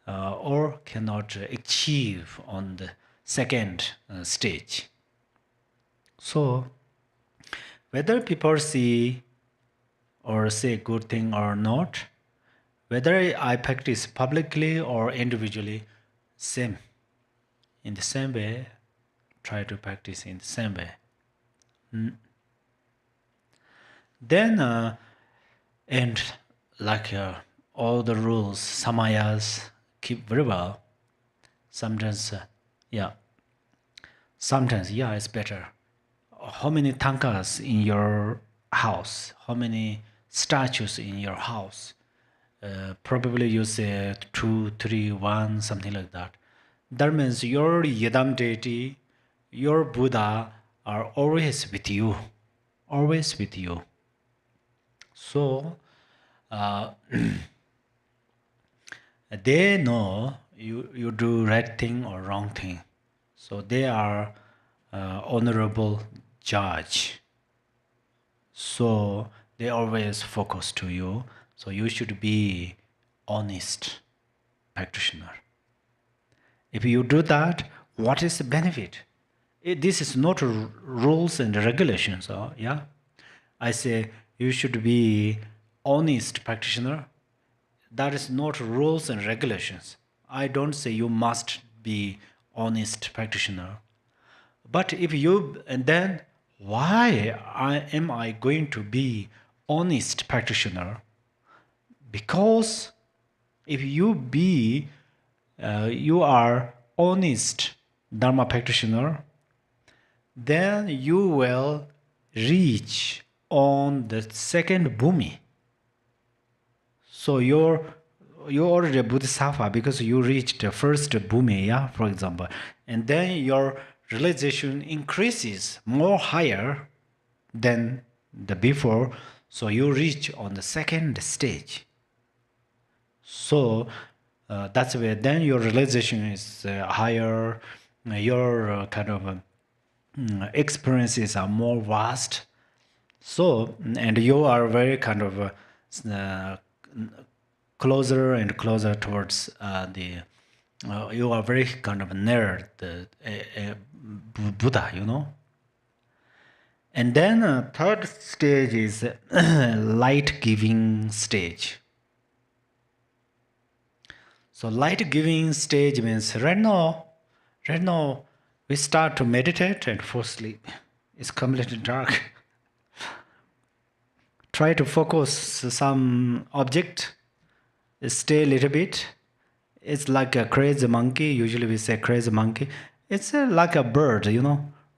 S2: or cannot achieve on the second stage. So whether people see or say good thing or not, whether I practice publicly or individually, same. In the same way, try to practice in the same way. Then, and like all the rules, samayas keep very well. Sometimes, sometimes, it's better. How many tankas in your house? How many statues in your house? Probably you say 2, 3, 1, something like that. That means your Yidam deity, your Buddha are always with you. Always with you. So, they know you do right thing or wrong thing. So they are honorable judge. So they always focus to you. So you should be honest practitioner. If you do that, what is the benefit? This is not rules and regulations. I say you should be honest practitioner. That is not rules and regulations. I don't say you must be honest practitioner. But if you, and then why am I going to be honest practitioner? Because if you are honest Dharma practitioner, then you will reach on the second bhumi. So you're already a bodhisattva because you reached the first bhumi, for example. And then your realization increases more higher than the before. So you reach on the second stage. So that's where then your realization is higher. Your kind of experiences are more vast. So, and you are very kind of closer and closer towards you are very kind of near the Buddha, And then third stage is light giving stage. So light giving stage means right now we start to meditate and fall asleep. It's completely dark. Try to focus some object, stay a little bit. It's like a crazy monkey. Usually we say crazy monkey. It's like a bird,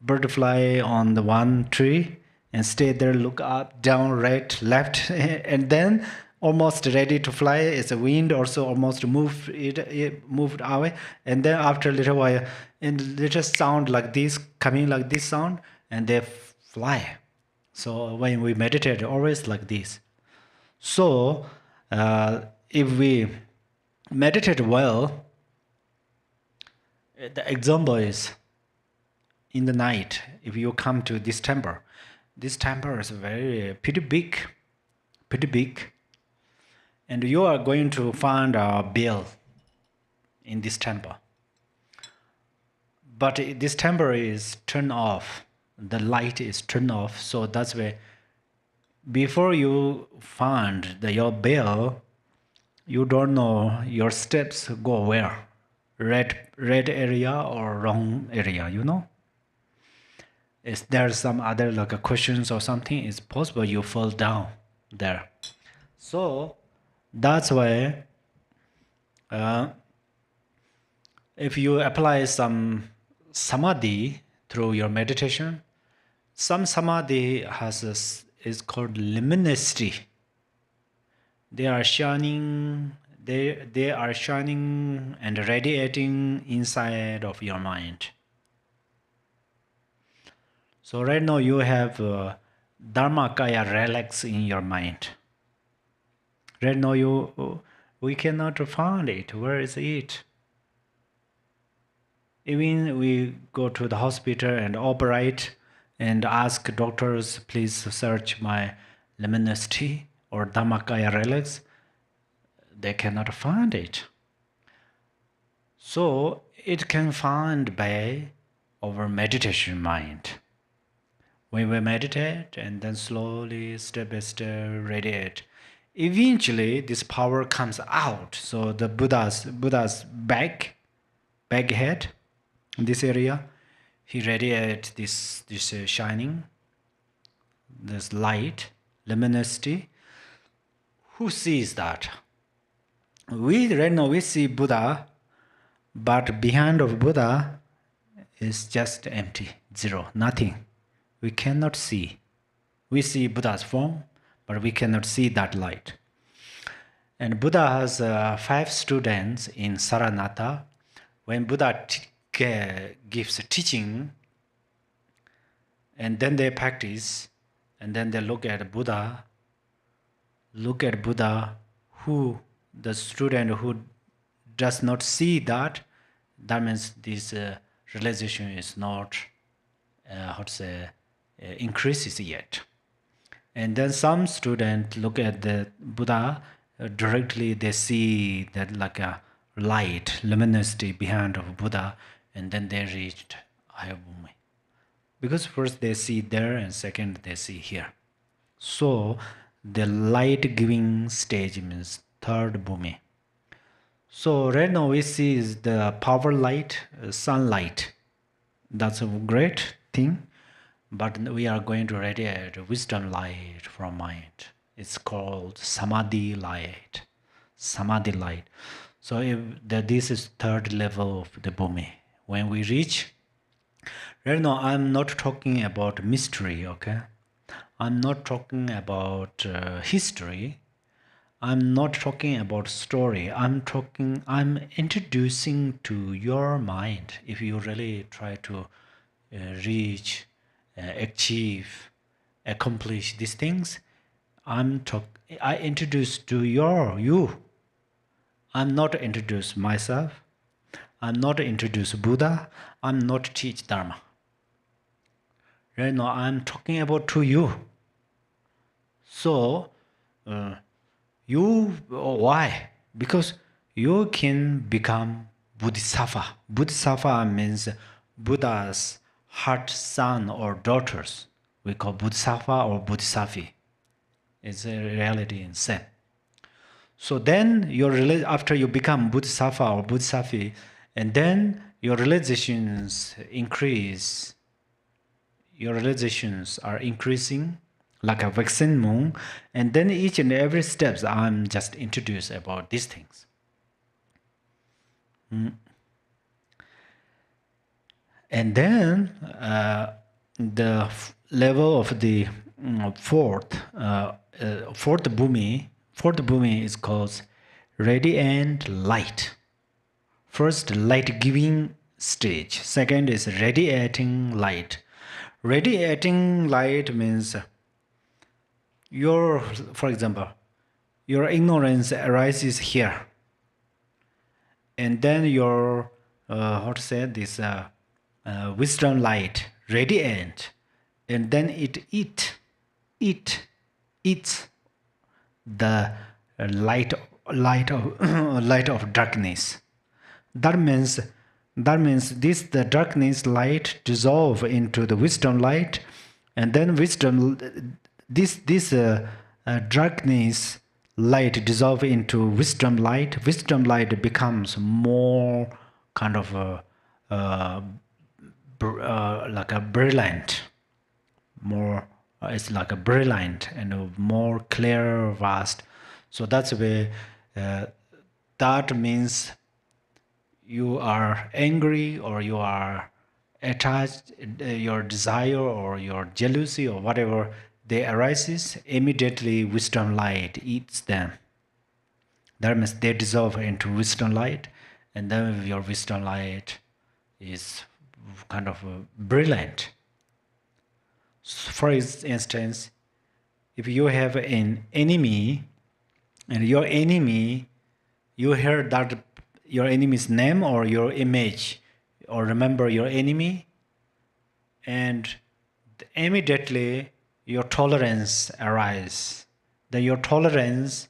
S2: Bird fly on the one tree and stay there, look up, down, right, left, and then almost ready to fly. It's a wind also almost moved away. And then after a little while, and little sound like this, coming like this sound, and they fly. So when we meditate, always like this. So if we meditate well, the example is in the night, if you come to this temple is pretty big, and you are going to find a bell in this temple. But this temple is turned off. The light is turned off, so that's why before you find your bell, you don't know your steps go where, red area or wrong area, you know. Is there some other like a questions or something? It's possible you fall down there. So that's why if you apply some samadhi through your meditation, some samadhi is called luminosity. They are shining and radiating inside of your mind. So right now you have dharmakaya relax in your mind. Right now we cannot find it. Where is it? Even we go to the hospital and operate and ask doctors, please search my luminosity or dharmakaya relax, they cannot find it. So it can find by our meditation mind. When we meditate and then slowly, step by step, radiate, eventually this power comes out. So the Buddha's back head, in this area, he radiates this shining, this light, luminosity. Who sees that? Right now we see Buddha, but behind of Buddha is just empty, zero, nothing. We cannot see. We see Buddha's form, but we cannot see that light. And Buddha has 5 students in Saranatha. When Buddha gives a teaching, and then they practice, and then they look at Buddha, who the student who does not see that means this realization is not, increases yet. And then some students look at the Buddha, directly they see that like a light, luminosity behind of Buddha, and then they reached higher bhumi. Because first they see there and second they see here. So the light giving stage means third bhumi. So right now we see is the power light, sunlight. That's a great thing. But we are going to radiate wisdom light from mind. It's called samadhi light. Samadhi light. So this is third level of the bhumi. When we reach, right now I'm not talking about mystery, okay? I'm not talking about history. I'm not talking about story. I'm introducing to your mind. If you really try to reach, achieve, accomplish these things, I introduce to you. I'm not introduce myself. I'm not introduce Buddha. I'm not teach Dharma. Right now I'm talking about to you. So, why? Because you can become bodhisattva. Bodhisattva means Buddha's heart son or daughters. We call bodhisattva or bodhisattva. It's a reality in Zen. So then after you become bodhisattva or bodhisattva, and then your realizations increase. Your realizations are increasing like a waxing moon, and then each and every steps I'm just introduced about these things. And then the level of the fourth bhumi is called radiant light. First, light giving stage. Second is radiating light. Radiating light means for example, your ignorance arises here, and then your wisdom light radiant, and then it eats the light of light of darkness. That means this the darkness light dissolve into the wisdom light, and then this darkness light dissolve into wisdom light. Wisdom light becomes more kind of like a brilliant, more it's like a brilliant and a more clear, vast. So that's where that means you are angry or you are attached, your desire or your jealousy or whatever they arises, immediately wisdom light eats them. That means they dissolve into wisdom light, and then your wisdom light is kind of brilliant. For instance, if you have an enemy, and your enemy, you hear that your enemy's name or your image, or remember your enemy, and immediately your tolerance arises. Then your tolerance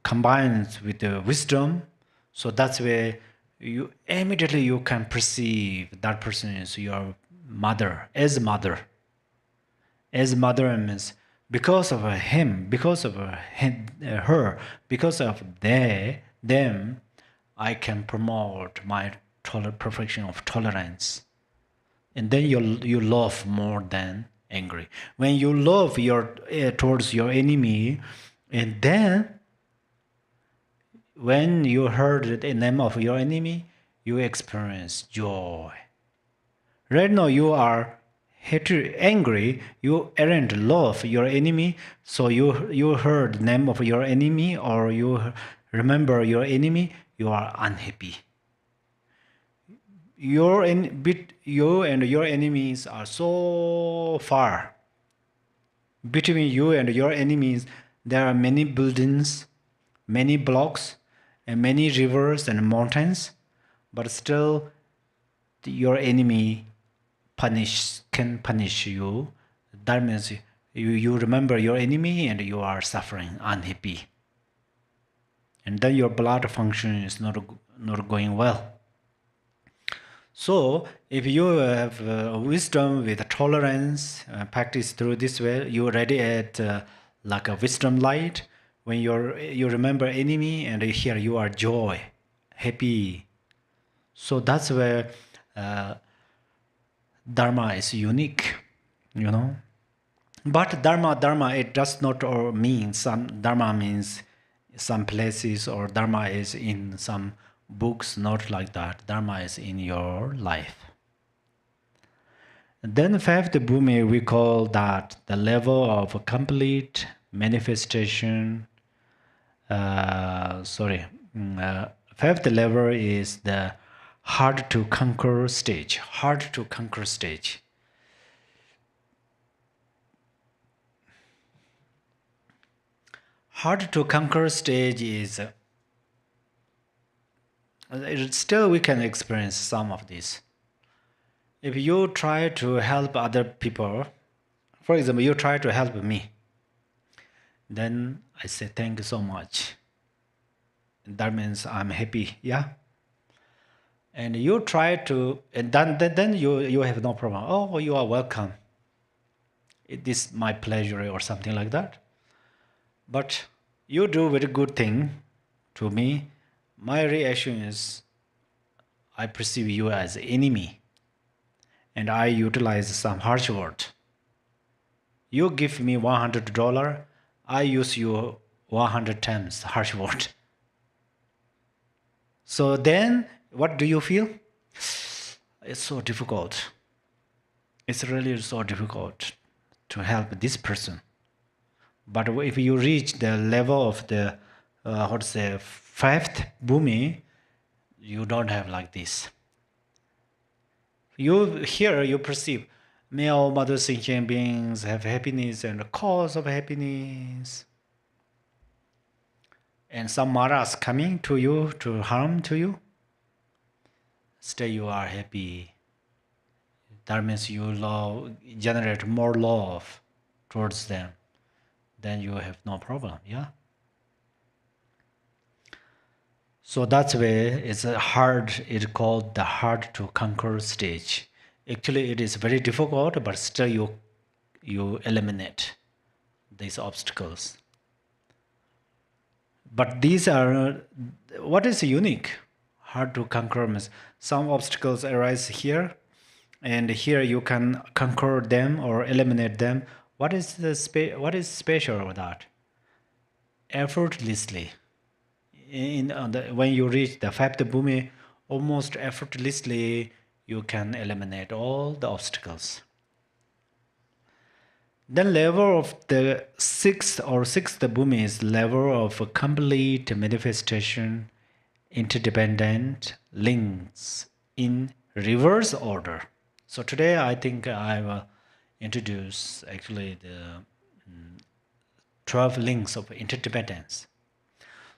S2: combines with the wisdom, so that's where you immediately you can perceive that person is your mother, as mother. As mother means because of him, because of her, because of them, I can promote my perfection of tolerance. And then you love more than angry. When you love towards your enemy, and then when you heard the name of your enemy, you experience joy. Right now you are angry, you aren't love your enemy, so you heard the name of your enemy or you remember your enemy, you are unhappy. You and your enemies are so far. Between you and your enemies, there are many buildings, many blocks, and many rivers and mountains, but still your enemy can punish you. That means you remember your enemy and you are suffering, unhappy. And then your blood function is not going well. So if you have wisdom with tolerance, practice through this way, you radiate like a wisdom light. When you remember enemy and here you are joy, happy. So that's where dharma is unique, you know. But dharma, it does not mean some dharma means some places, or dharma is in some books, not like that. Dharma is in your life. And then fifth bhumi, we call that the level of complete manifestation. Fifth level is the hard to conquer stage. Hard to conquer stage. Hard to conquer stage is still we can experience some of this. If you try to help other people, for example, you try to help me, then I say thank you so much. That means I'm happy, yeah. And you try to, and then you have no problem. Oh, you are welcome. It is my pleasure or something like that. But you do very good thing to me. My reaction is I perceive you as enemy, and I utilize some harsh word. You give me $100, I use you 100 times harsh word. So then, what do you feel? It's so difficult. It's really so difficult to help this person. But if you reach the level of the, fifth bhumi, you don't have like this. You perceive, may all mother sentient beings have happiness and the cause of happiness. And some maras coming to you to harm to you, still you are happy. That means you generate more love towards them. Then you have no problem, yeah? So that's why it's it's called the hard to conquer stage. Actually, it is very difficult, but still you eliminate these obstacles. But these are, what is unique? Hard to conquer means some obstacles arise here, and here you can conquer them or eliminate them. What is special about that? Effortlessly. When you reach the fifth bhumi, almost effortlessly you can eliminate all the obstacles. The level of the sixth bhumi is level of complete manifestation, interdependent links in reverse order. So today I think I will introduce actually the 12 links of interdependence.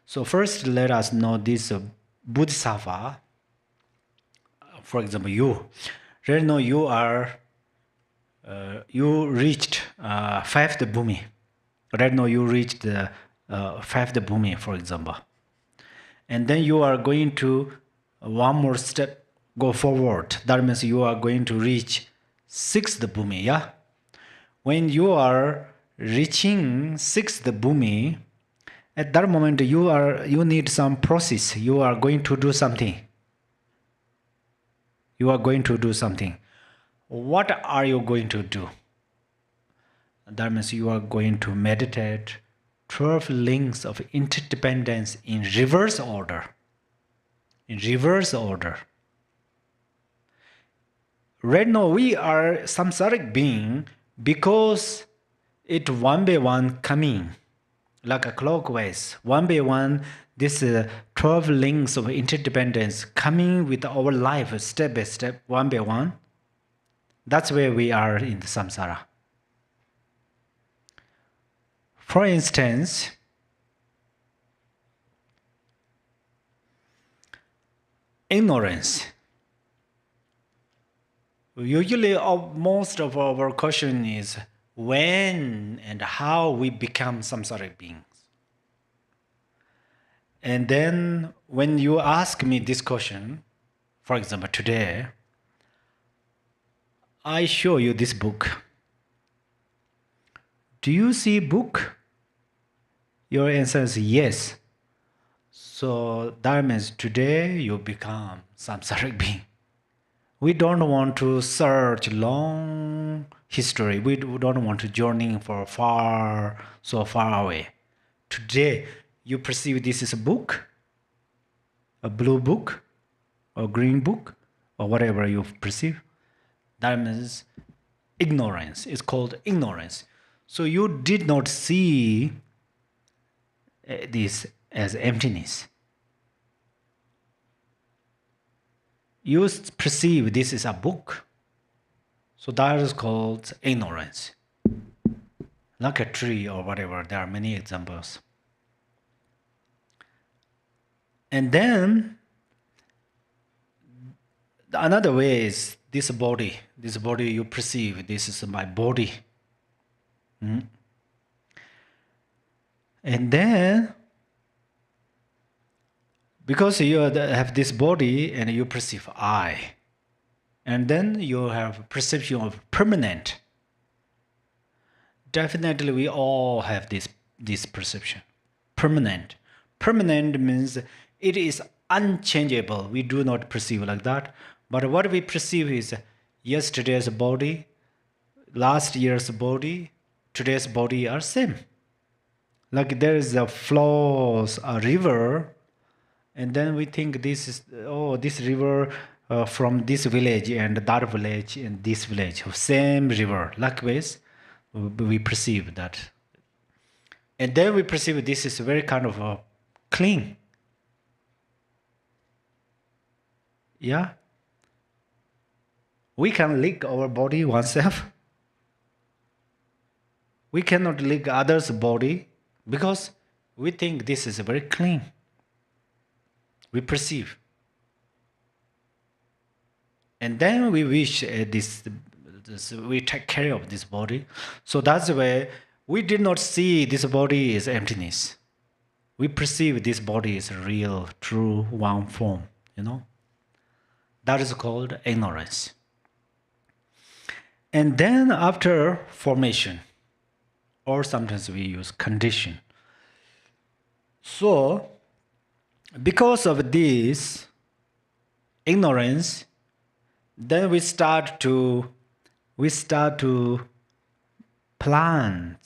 S2: So first let us know this bodhisattva. For example, you. Right now you are you reached fifth bhumi. Right now you reached the fifth bhumi, for example. And then you are going to one more step go forward. That means you are going to reach sixth bhumi, yeah? When you are reaching sixth bhumi, at that moment you need some process. You are going to do something. You are going to do something. What are you going to do? That means you are going to meditate 12 links of interdependence in reverse order. In reverse order. Right now we are samsaric being because it one by one coming like a clockwise. One by one, this 12 links of interdependence coming with our life step by step, one by one. That's where we are in the samsara. For instance, ignorance. Usually, most of our question is when and how we become samsaric beings. And then when you ask me this question, for example, today, I show you this book. Do you see book? Your answer is yes. So that means today you become samsaric being. We don't want to search long history. We don't want to journey for so far away. Today you perceive this is a book, a blue book, or green book, or whatever you perceive. That means ignorance. It's called ignorance. So you did not see this as emptiness. You perceive this is a book. So that is called ignorance. Like a tree or whatever. There are many examples. And then another way is this body. This body you perceive, this is my body. And then, because you have this body and you perceive I, and then you have perception of permanent. Definitely we all have this perception. Permanent. Permanent means it is unchangeable. We do not perceive like that. But what we perceive is yesterday's body, last year's body, today's body are same. Like there is a flows, a river, and then we think this is, this river from this village and that village and this village, same river. Likewise, we perceive that. And then we perceive this is very kind of clean. Yeah? We can lick our body oneself. We cannot lick others' body because we think this is very clean. We perceive. And then we wish we take care of this body. So that's why we did not see this body as emptiness. We perceive this body as real, true, one form, That is called ignorance. And then after formation, or sometimes we use condition. So, because of this ignorance, then we start to plan.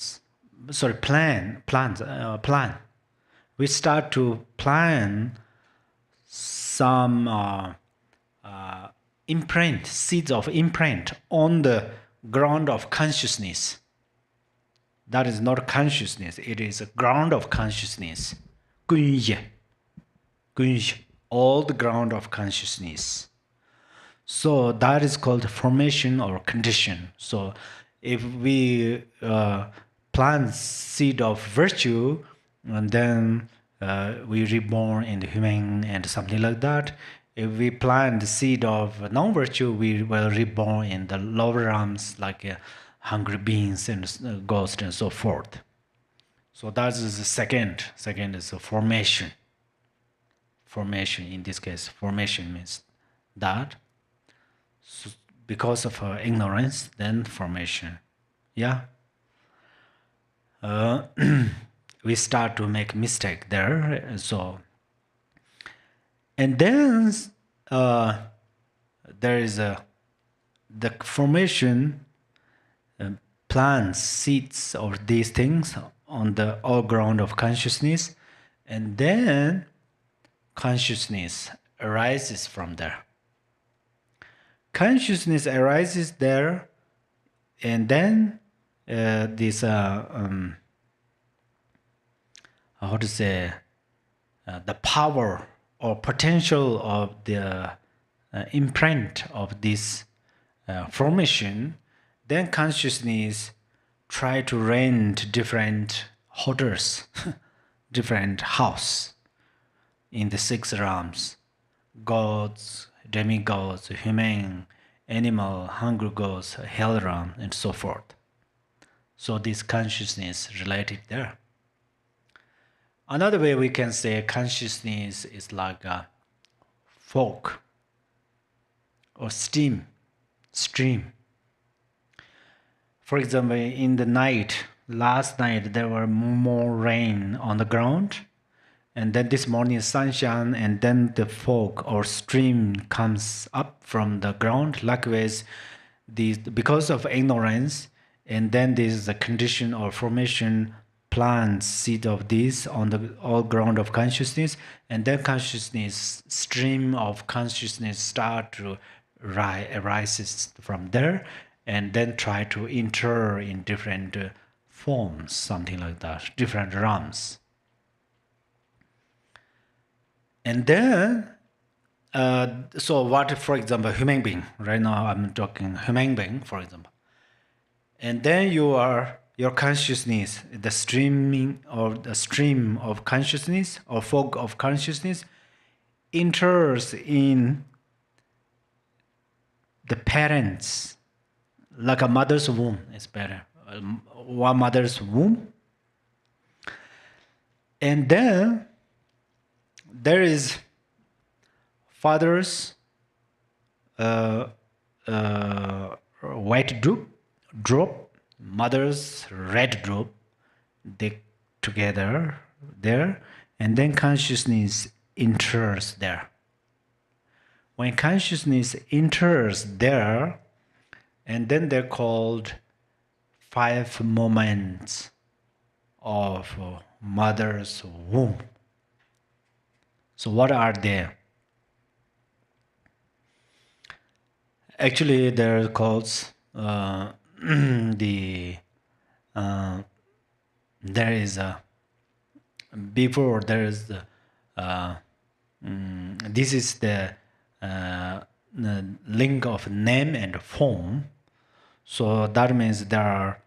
S2: We start to plan some seeds of imprint on the ground of consciousness. That is not consciousness, it is a ground of consciousness. Gunye, all the ground of consciousness. So that is called formation or condition. So if we plant seed of virtue, and then we reborn in the human and something like that. If we plant the seed of non-virtue, we will reborn in the lower realms like hungry beings and ghosts and so forth. So that is the second. Second is formation. Formation, in this case, formation means that. So because of ignorance, then formation. Yeah. We start to make mistake there. So, and then there is the formation plants seeds of these things on the all ground of consciousness, and then consciousness arises from there. Consciousness arises there, and then this how to say the power or potential of the imprint of this formation, then consciousness try to rent different hotels, different house in the 6 realms, gods, demigods, human, animal, hungry ghosts, hell realm, and so forth. So this consciousness related there. Another way we can say consciousness is like a fog or stream. For example, in the night, last night there were more rain on the ground, and then this morning sunshine, and then the fog or stream comes up from the ground. Likewise, because of ignorance, and then this is the condition or formation plants seed of this on the all ground of consciousness, and then consciousness, stream of consciousness start to arises from there, and then try to enter in different forms, something like that, different realms. And then, so what, for example, human being, right now I'm talking human being, for example. And then your consciousness, the stream of consciousness or fog of consciousness enters in the parents, like a mother's womb is better. One mother's womb. And then there is father's white drop, mother's red drop, they together there, and then consciousness enters there. When consciousness enters there, and then they're called 5 moments of mother's womb. So what are they? Actually, they're called there is a before there is the this is the link of name and form. So that means there are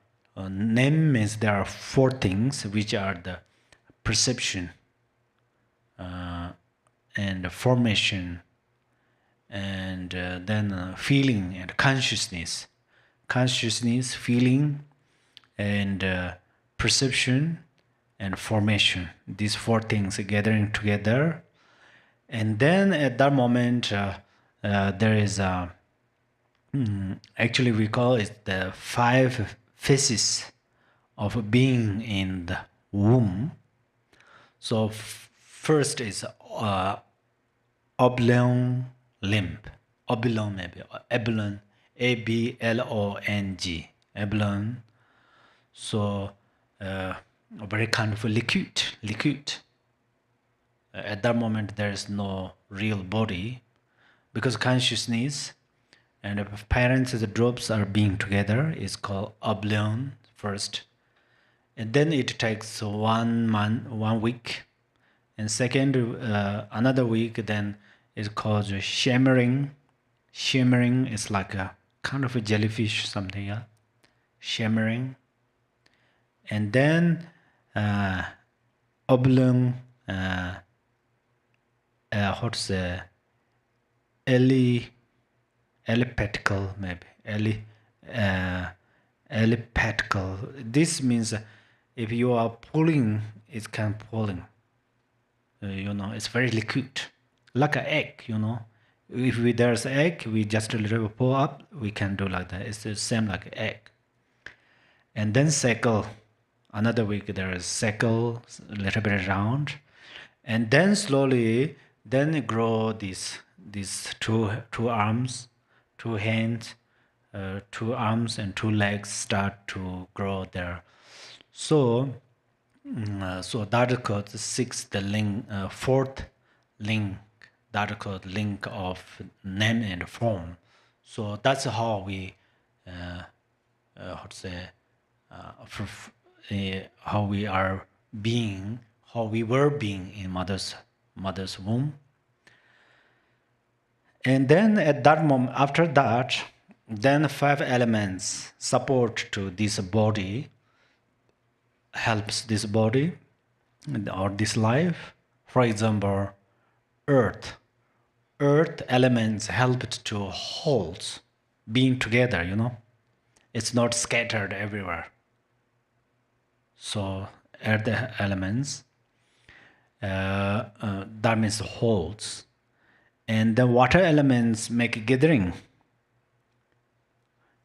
S2: name means there are 4 things which are the perception and formation and then feeling and consciousness, feeling, and perception and formation. These four things gathering together, and then at that moment there is actually we call it the five phases of being in the womb. So first is oblong limb, oblong maybe, ablong, A-B-L-O-N-G, ablong. So a very kind of liquid. At that moment there is no real body, because consciousness and parents the drops are being together is called oblong first, and then it takes 1 month, 1 week, and second another week, then it's called shimmering. Shimmering is like a kind of a jellyfish, something, yeah? Shimmering. And then oblong, what's the elliptical, maybe elliptical. This means if you are pulling, it can pulling. It's very liquid, like an egg. If there's an egg, we just a little pull up, we can do like that. It's the same like an egg. And then circle. Another week there is circle, a little bit round, and then slowly, then grow these two arms, 2 hands, 2 arms, and 2 legs start to grow there. So that is called the 6th link, 4th link. That is called link of name and form. So that's how we how we are being, how we were being in mother's womb. And then at that moment, after that, then 5 elements support to this body, helps this body or this life. For example, earth elements helped to hold being together. It's not scattered everywhere. So earth elements, that means holds. And the water elements make gathering.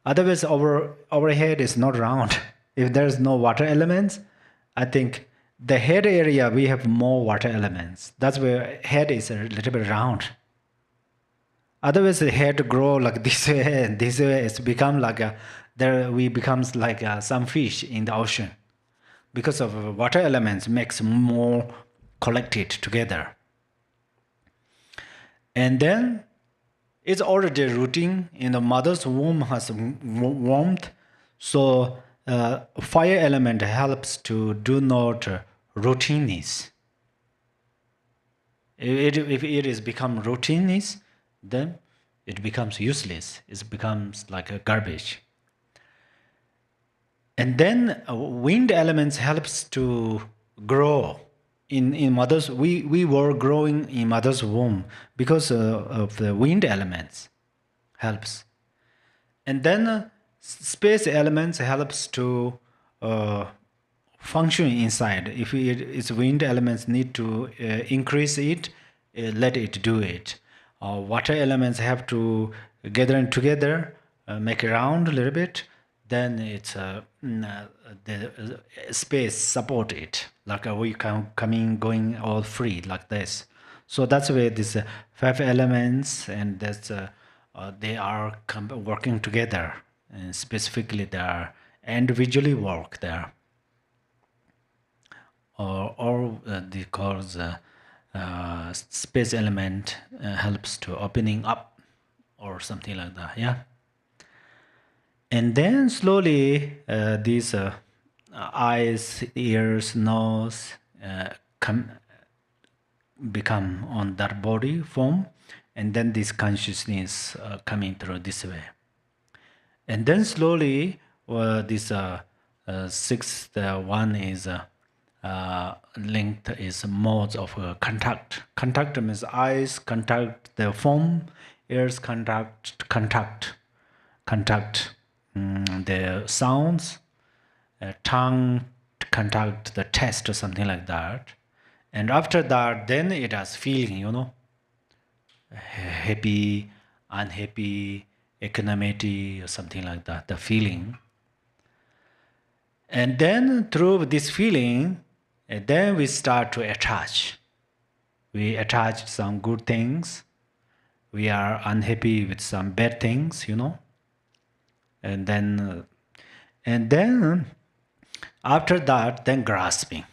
S2: Otherwise our head is not round. If there's no water elements, I think the head area we have more water elements. That's where head is a little bit round. Otherwise the head grow like this way and this way. It's become like we becomes like some fish in the ocean, because of water elements makes more collected together. And then it's already routine in the mother's womb has warmth. So fire element helps to do not routineness. If it is become routineness, then it becomes useless. It becomes like a garbage. And then wind elements helps to grow in mother's. We were growing in mother's womb because of the wind elements helps. And then space elements helps to function inside. If its wind elements need to increase it, let it do it. Water elements have to gather together, make a round a little bit. Then it's the space support it, like we can coming going all free like this. So that's where these 5 elements, and that's they are working together, and specifically they are individually work there, or they call space element helps to opening up or something like that, yeah. And then slowly these eyes, ears, nose become on that body form, and then this consciousness coming through this way. And then slowly this 6th one is linked is modes of contact. Contact means eyes contact the form, ears contact the sounds, tongue contact the chest or something like that. And after that, then it has feeling, you know, happy, unhappy, equanimity, or something like that, the feeling. And then through this feeling, then we start to attach. We attach some good things. We are unhappy with some bad things, you know. And then after that, then grasping.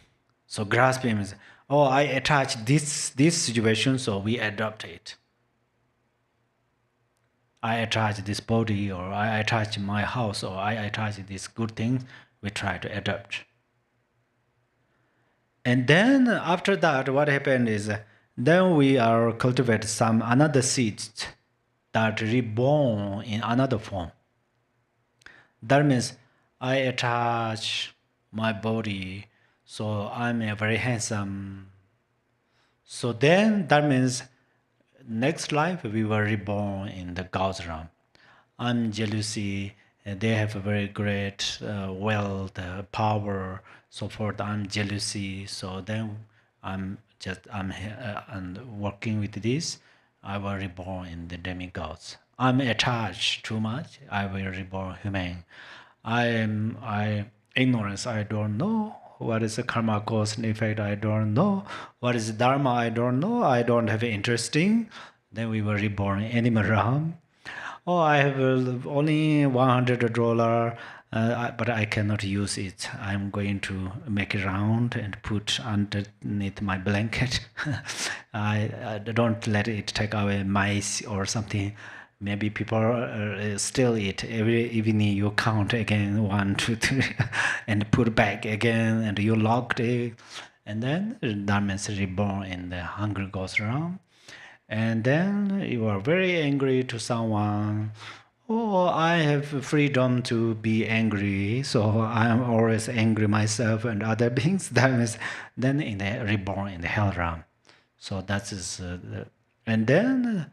S2: So grasping is, oh, I attach this situation, so we adopt it. I attach this body, or I attach my house, or I attach this good thing, we try to adopt. And then after that, what happened is, then we are cultivate some another seeds that reborn in another form. That means I attach my body, so I'm a very handsome. So then that means next life we were reborn in the God's realm. I'm jealousy. They have a very great wealth, power, so forth. I'm jealousy. So then I'm and working with this. I will reborn in the demigods. I'm attached too much. I will reborn human. I ignorance. I don't know what is the karma cause and effect. I don't know what is dharma. I don't know. I don't have interesting. Then we were reborn in animal realm. Oh, I have only $100, but I cannot use it. I'm going to make it round and put underneath my blanket. I don't let it take away mice or something. Maybe people steal it. Every evening you count again, 1, 2, 3, and put back again, and you locked it. And then Dharma is reborn in the hungry ghost realm. And then you are very angry to someone. Oh, I have freedom to be angry, so I am always angry myself and other beings. That means then in the reborn in the hell realm. So that is, and then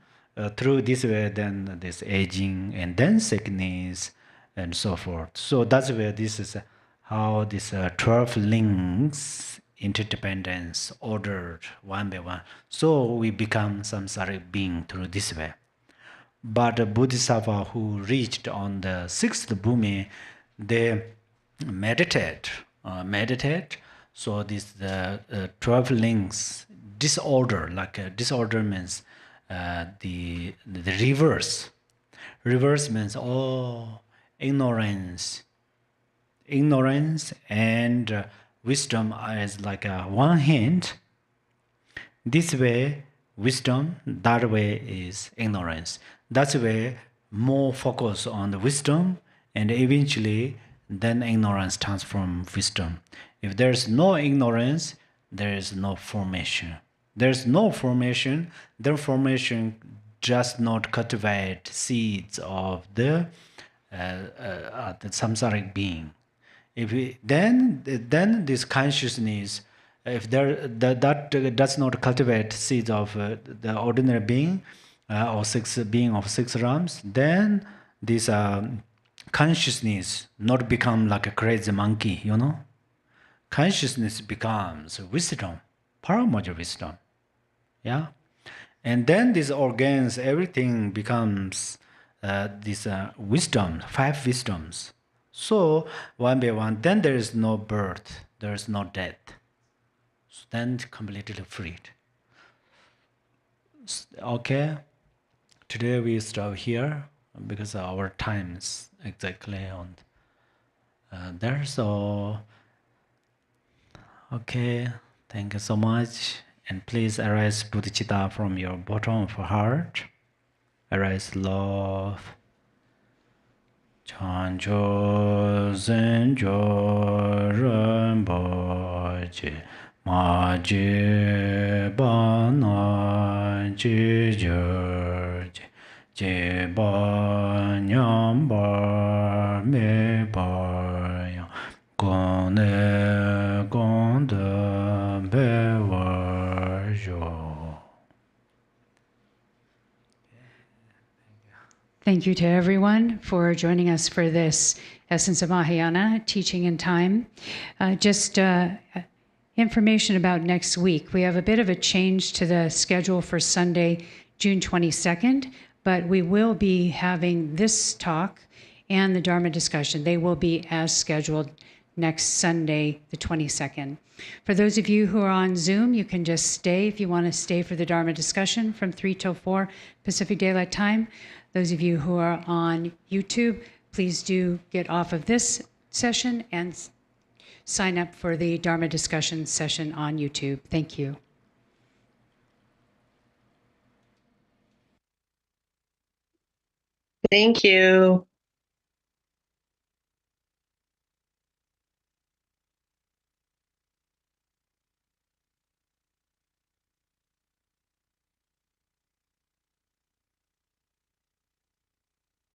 S2: through this way, then this aging and then sickness and so forth. So that's where this is how this 12 links interdependence ordered one by one. So we become samsaric being through this way. But a bodhisattva who reached on the sixth bhumi, they meditate. So this the 12 links disorder. Like disorder means the reverse. Reverse means ignorance and wisdom is like one hand. This way wisdom, that way is ignorance. That's why more focus on the wisdom, and eventually then ignorance turns from wisdom. If there's no ignorance, there is no formation. There's no formation, then formation does not cultivate seeds of the samsaric being. If we, then this consciousness, if that does not cultivate seeds of the ordinary being or being of 6 realms, then this consciousness not become like a crazy monkey, you know. Consciousness becomes wisdom, paramoja wisdom, yeah. And then these organs, everything becomes this wisdom, 5 wisdoms. So one by one, then there is no birth, there is no death. So then completely freed. Okay, today we stop here because our time is exactly on there. So okay, thank you so much. And please arise bodhicitta from your bottom of your heart. Arise love. Chancho zenjo rinpoche ma je ba na je je je ba nyam ba me ba yang gong ne gong de be wa jo.
S4: Thank you to everyone for joining us for this Essence of Mahayana teaching in time. Just information about next week. We have a bit of a change to the schedule for Sunday, June 22nd, but we will be having this talk and the Dharma discussion. They will be as scheduled next Sunday, the 22nd. For those of you who are on Zoom, you can just stay if you want to stay for the Dharma discussion from 3 till 4 Pacific Daylight Time. Those of you who are on YouTube, please do get off of this session and sign up for the Dharma discussion session on YouTube. Thank you.
S5: Thank you.